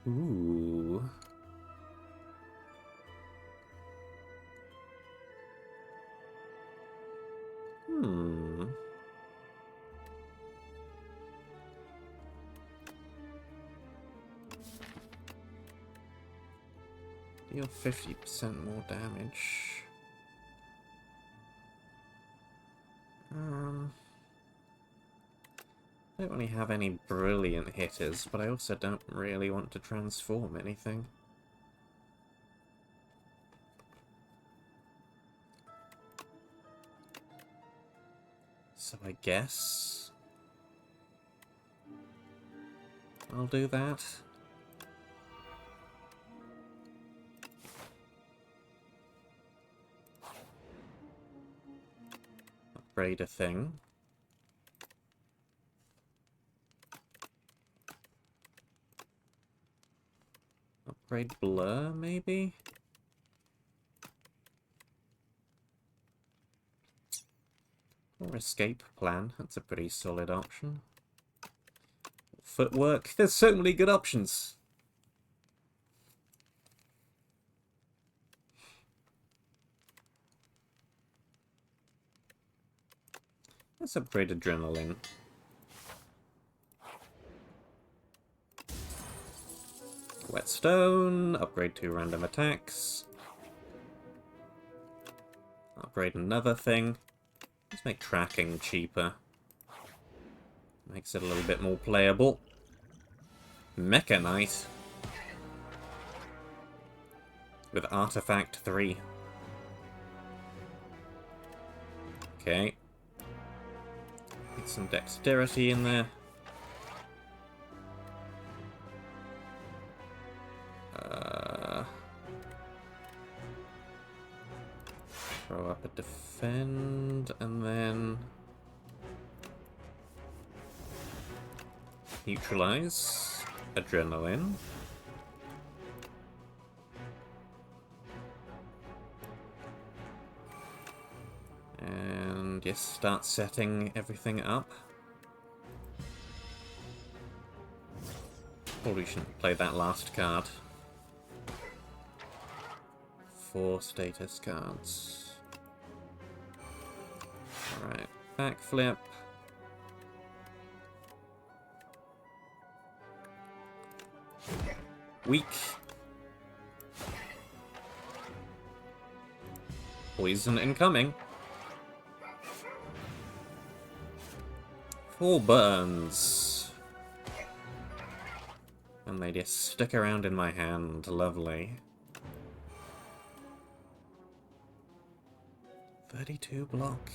Ooh. Deal 50% more damage. I don't really have any brilliant hitters, but I also don't really want to transform anything. So I guess I'll do that. Upgrade a thing. Upgrade blur, maybe? Or escape plan, that's a pretty solid option. Footwork, there's so many good options. Let's upgrade adrenaline. Whetstone, upgrade 2 random attacks. Upgrade another thing. Let's make tracking cheaper. Makes it a little bit more playable. Mecha Knight. With Artifact 3. Okay. Get some dexterity in there. defend, and then neutralize, adrenaline. And yes, start setting everything up. Probably shouldn't play that last card. 4 status cards. Alright, backflip. Weak. Poison incoming. 4 burns. And they just stick around in my hand. Lovely. 32 block,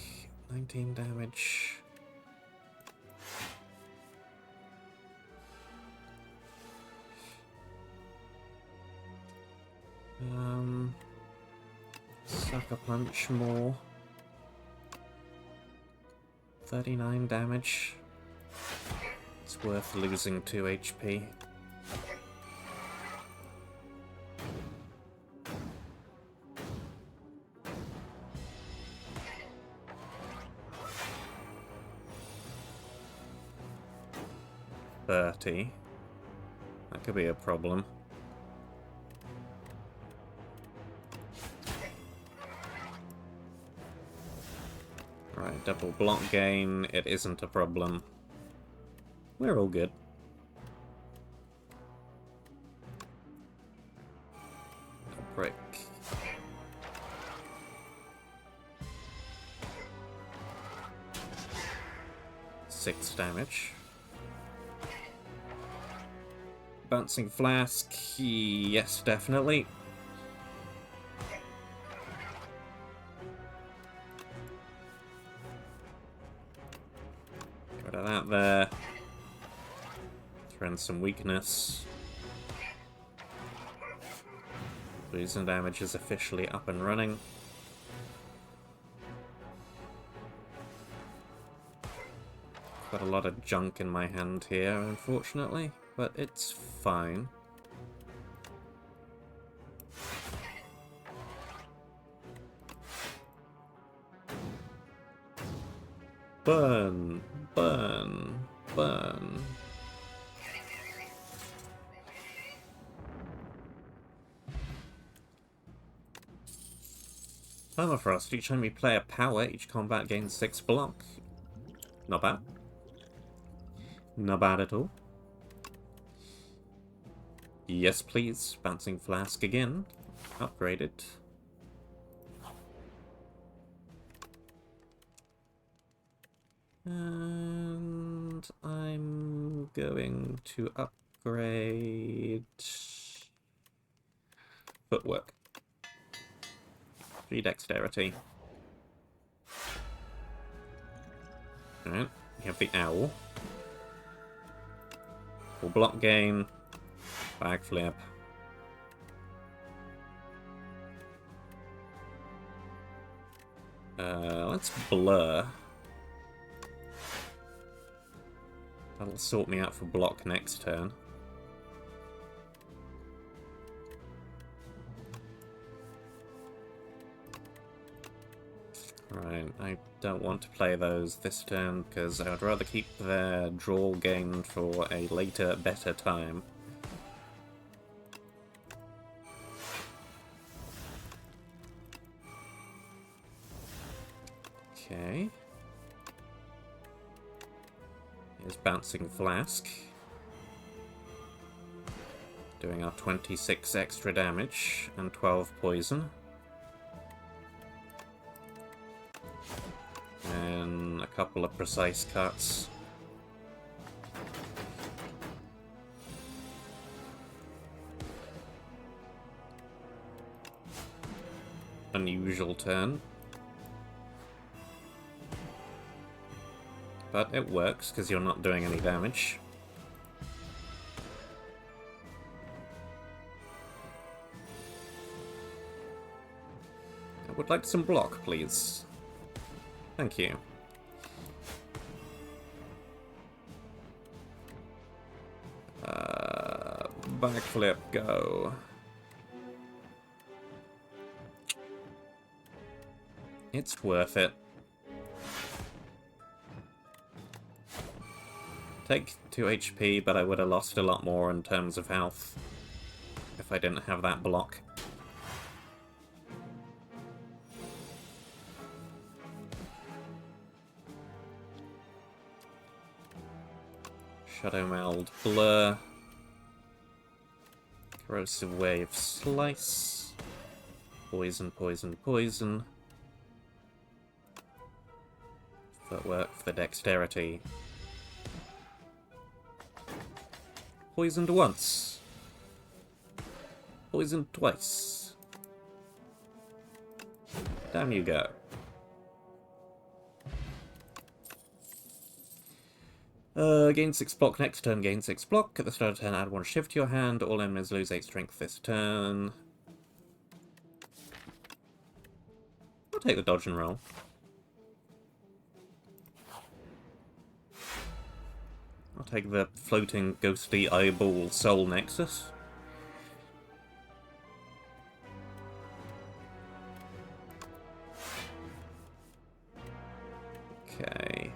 19 damage. Sucker punch more. 39 damage. It's worth losing 2 HP. That could be a problem. Right, double block gain. It isn't a problem. We're all good. A brick. Six damage. Bouncing flask. Yes, definitely. Rid of that there. Throw in some weakness. Poison damage is officially up and running. Got a lot of junk in my hand here, unfortunately, but it's fine. Burn, burn, burn. Permafrost. Each time you play a power, each combat gains 6 block. Not bad. Not bad at all. Yes, please. Bouncing flask again. Upgraded. And I'm going to upgrade footwork. 3 dexterity. Alright, you have the owl. Full block gain. Backflip. Let's blur. That'll sort me out for block next turn. Right, I don't want to play those this turn because I would rather keep their draw gain for a later, better time. Okay. Here's Bouncing Flask. Doing our 26 extra damage and 12 poison. And a couple of precise cuts. Unusual turn. But it works because you're not doing any damage. I would like some block, please. Thank you. Backflip, go. It's worth it. Take 2 HP, but I would have lost a lot more in terms of health if I didn't have that block. Shadow Meld, Blur. Corrosive Wave, Slice. Poison, poison, poison. Footwork for the dexterity. Poisoned once. Poisoned twice. Down you go. Gain 6 block next turn, gain 6 block. At the start of turn, add 1 shift to your hand. All enemies lose 8 strength this turn. I'll take the dodge and roll. I'll take the floating ghostly eyeball soul nexus. Okay.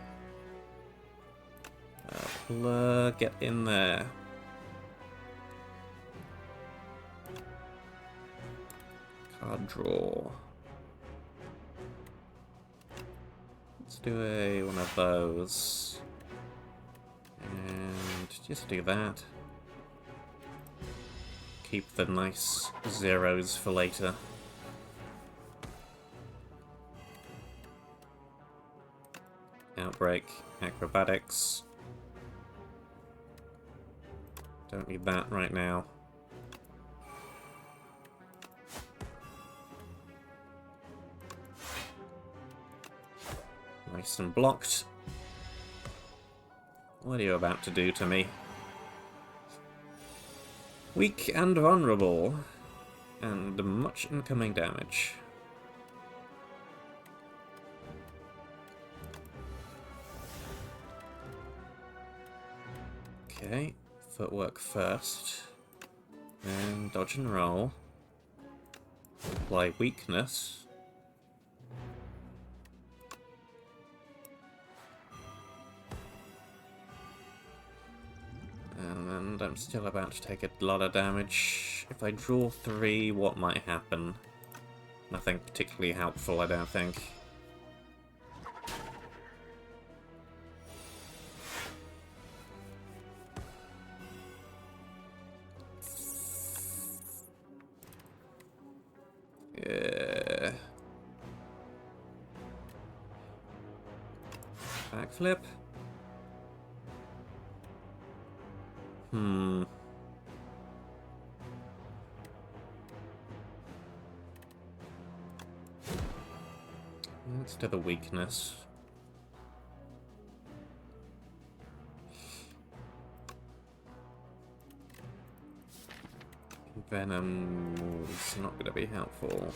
Blur, get in there. Card draw. Let's do one of those. And just do that. Keep the nice zeros for later. Outbreak, acrobatics. Don't need that right now. Nice and blocked. What are you about to do to me? Weak and vulnerable. And much incoming damage. Okay. Footwork first, and dodge and roll. Apply weakness. And I'm still about to take a lot of damage. If I draw 3, what might happen? Nothing particularly helpful, I don't think. Backflip. Let's do the weakness. Venom is not going to be helpful.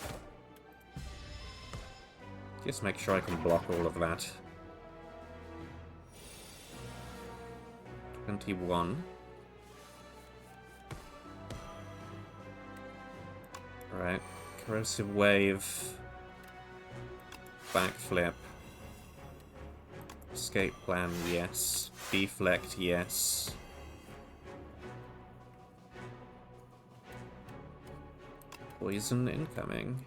Just make sure I can block all of that. 21. Alright. Corrosive Wave. Backflip. Escape plan, yes. Deflect, yes. Poison incoming.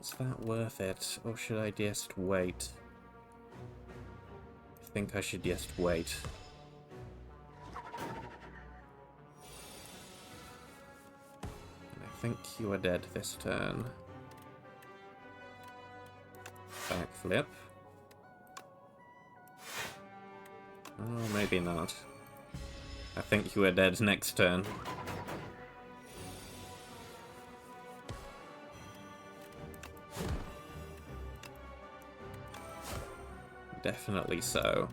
Is that worth it, or should I just wait? I think I should just wait. And I think you are dead this turn. Backflip. Oh, maybe not. I think you are dead next turn. Definitely so.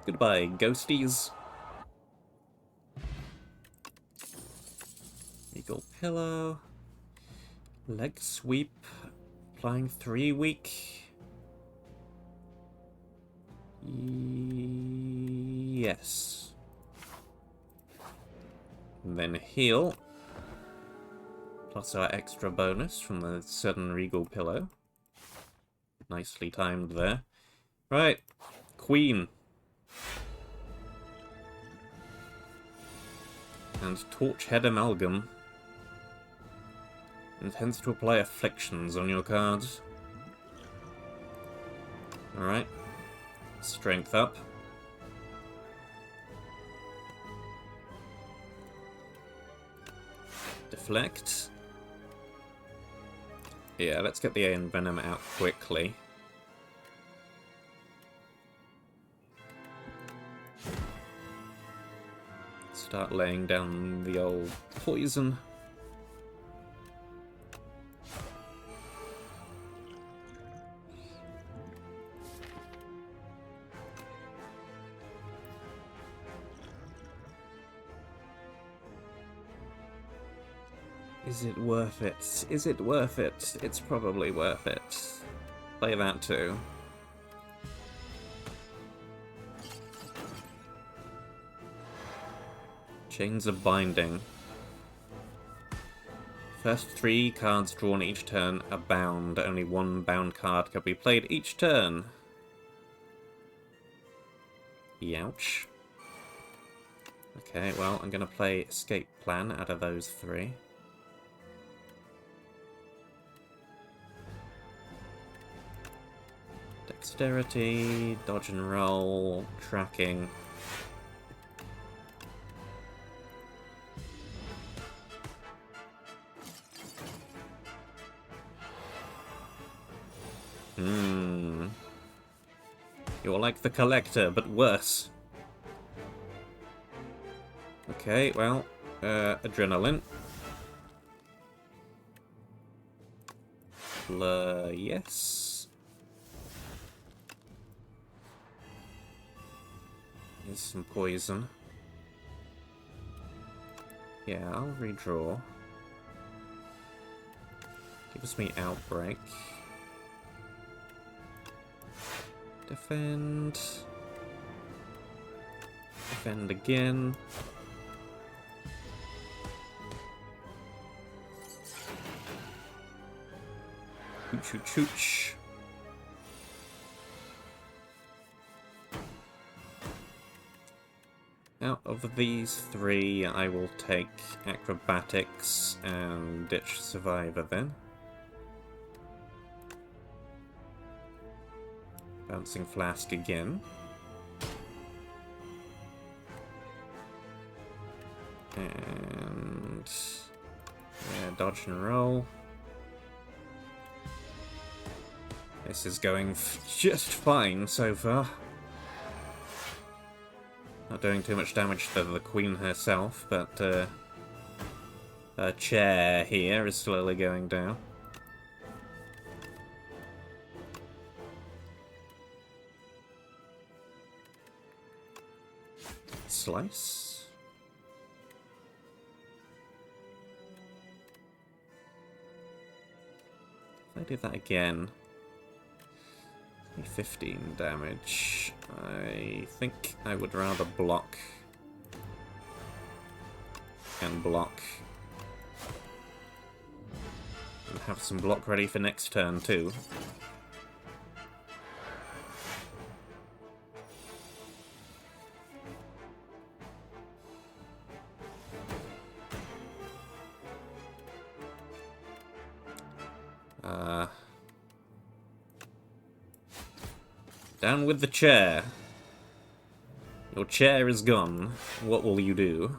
Goodbye, ghosties. Regal Pillow. Leg Sweep. Applying 3 weak. Yes. And then heal. Plus our extra bonus from the sudden Regal Pillow. Nicely timed there. Right. Queen. And Torchhead Amalgam. Intends to apply afflictions on your cards. Alright. Strength up. Deflect. Yeah, let's get the Aeon Venom out quickly. Start laying down the old poison. Is it worth it? Is it worth it? It's probably worth it. Play that too. Chains of Binding. First 3 cards drawn each turn are bound. Only 1 bound card can be played each turn. Youch. Okay, well, I'm going to play Escape Plan out of those 3. Dexterity, dodge and roll, tracking. You're like the Collector, but worse. Okay, well, adrenaline. Yes. Here's some poison. Yeah, I'll redraw. Gives me Outbreak. Defend. Defend again. Chooch chooch. Out of these 3, I will take Acrobatics and ditch Survivor then. Bouncing Flask again. And yeah, dodge and roll. This is going just fine so far. Not doing too much damage to the Queen herself, but her chair here is slowly going down. Slice. If I do that again, 15 damage. I think I would rather block and block and have some block ready for next turn too. Down with the chair. Your chair is gone. What will you do?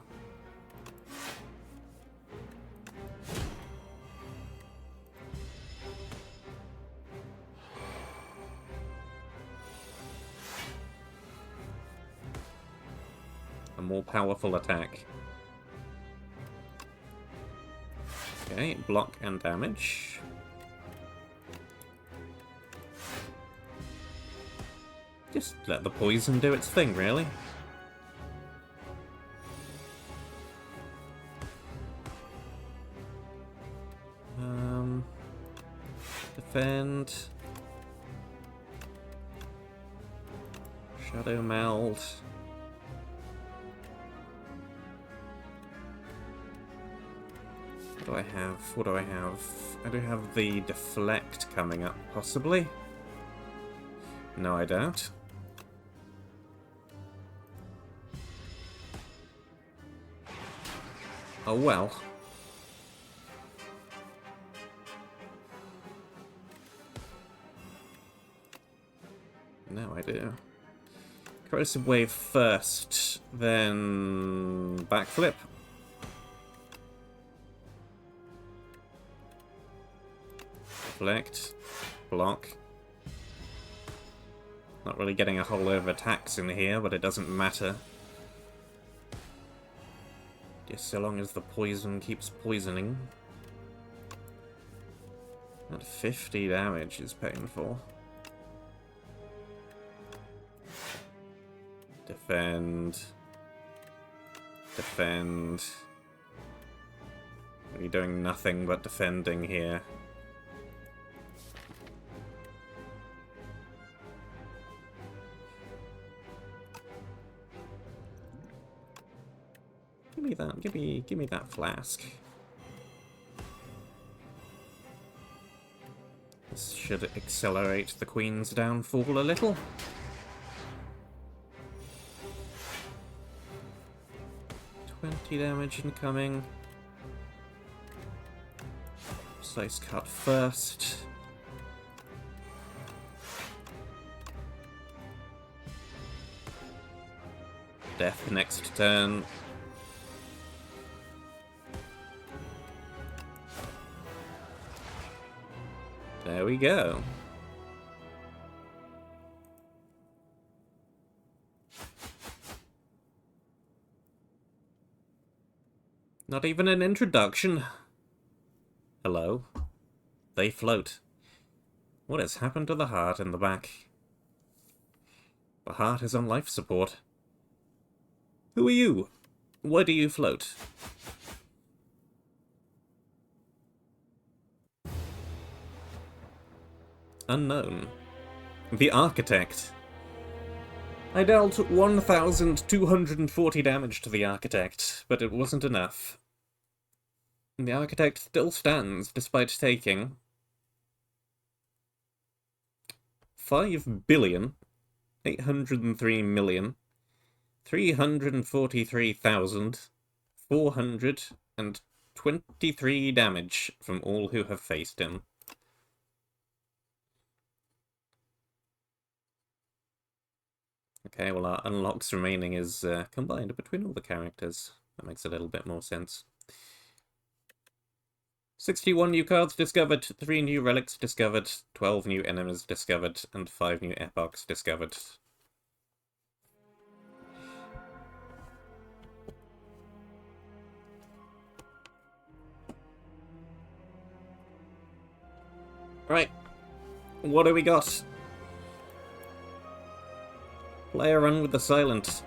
A more powerful attack. Okay, block and damage. Just let the poison do its thing, really. Defend. Shadow Meld. What do I have? What do I have? I do have the Deflect coming up, possibly. No, I don't. Oh well. No, I do. Corrosive Wave first, then Backflip. Deflect. Block. Not really getting a whole lot of attacks in here, but it doesn't matter. Just so long as the poison keeps poisoning. That 50 damage is painful. Defend. Defend. You're doing nothing but defending here. Give me that. Give me that flask. This should accelerate the Queen's downfall a little. Damage incoming. Slice cut first. Death next turn. There we go. Not even an introduction. Hello. They float. What has happened to the heart in the back? The heart is on life support. Who are you? Why do you float? Unknown. The Architect. I dealt 1,240 damage to the Architect, but it wasn't enough. The Architect still stands, despite taking 5,803,343,423 damage from all who have faced him. Okay, well our unlocks remaining is combined between all the characters. That makes a little bit more sense. 61 new cards discovered, 3 new relics discovered, 12 new enemies discovered, and 5 new epochs discovered. Right, what do we got? Play a run with the Silent.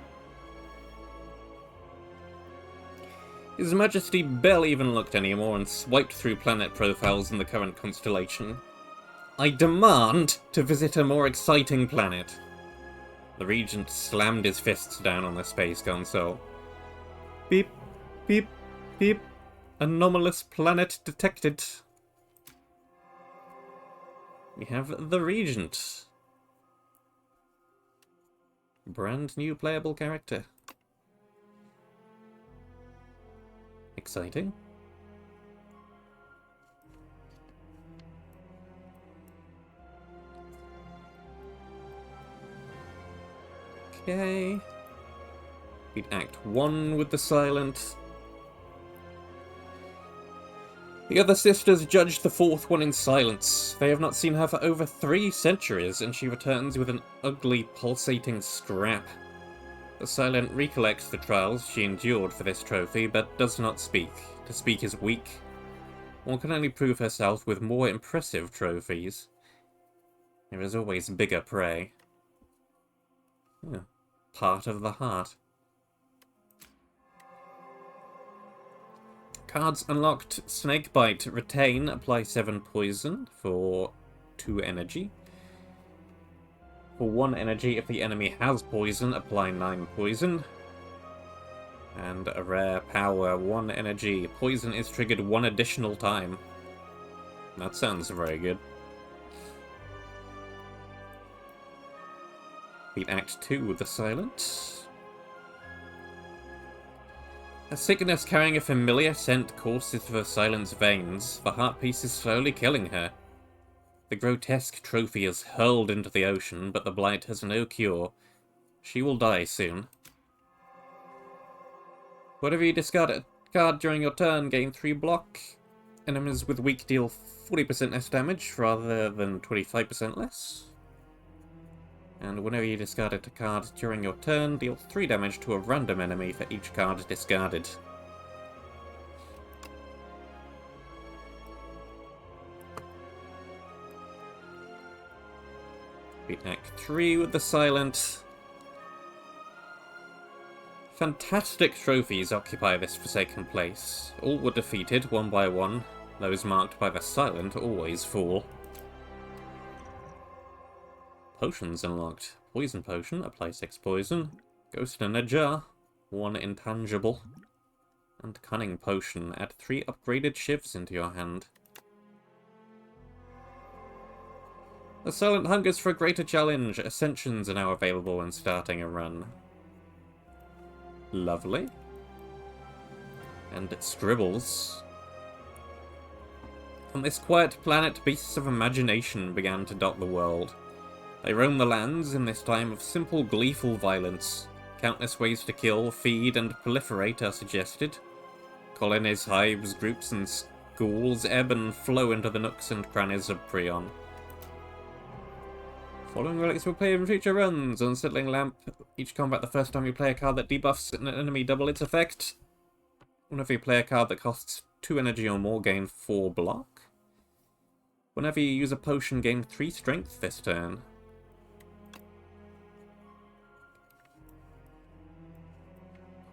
His Majesty barely even looked anymore and swiped through planet profiles in the current constellation. I demand to visit a more exciting planet. The Regent slammed his fists down on the space console. Beep, beep, beep. Anomalous planet detected. We have the Regent. Brand new playable character. Exciting. Okay. Beat Act 1 with the Silent. The other sisters judged the fourth one in silence. They have not seen her for over 3 centuries, and she returns with an ugly, pulsating scrap. The Silent recollects the trials she endured for this trophy, but does not speak. To speak is weak. One can only prove herself with more impressive trophies. There is always bigger prey. Oh, part of the heart. Cards unlocked. Snakebite. Retain. Apply 7 poison for 2 energy. For 1 energy, if the enemy has poison, apply 9 poison. And a rare power, 1 energy. Poison is triggered 1 additional time. That sounds very good. Beat Act 2 with the Silent. A sickness carrying a familiar scent courses through the Silent's veins. The heart piece is slowly killing her. The grotesque trophy is hurled into the ocean, but the blight has no cure. She will die soon. Whenever you discard a card during your turn, gain 3 block. Enemies with weak deal 40% less damage rather than 25% less. And whenever you discard a card during your turn, deal 3 damage to a random enemy for each card discarded. Beat Act 3 with the Silent. Fantastic trophies occupy this forsaken place. All were defeated, one by one. Those marked by the Silent always fall. Potions unlocked. Poison Potion, apply 6 poison. Ghost in a Jar, 1 intangible. And Cunning Potion, add 3 upgraded shivs into your hand. The Silent hungers for a greater challenge. Ascensions are now available when starting a run. Lovely. And Scribbles. On this quiet planet, beasts of imagination began to dot the world. They roam the lands in this time of simple, gleeful violence. Countless ways to kill, feed, and proliferate are suggested. Colonies, hives, groups, and schools ebb and flow into the nooks and crannies of Prion. Following relics will play in future runs. Unsettling Lamp. Each combat, the first time you play a card that debuffs an enemy, double its effect. Whenever you play a card that costs 2 energy or more, gain 4 block. Whenever you use a potion, gain 3 strength this turn.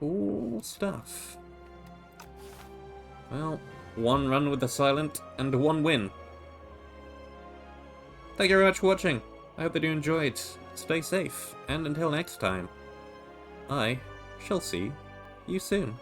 Cool stuff. Well, 1 run with the Silent and 1 win. Thank you very much for watching. I hope that you enjoyed. Stay safe, and until next time, I shall see you soon.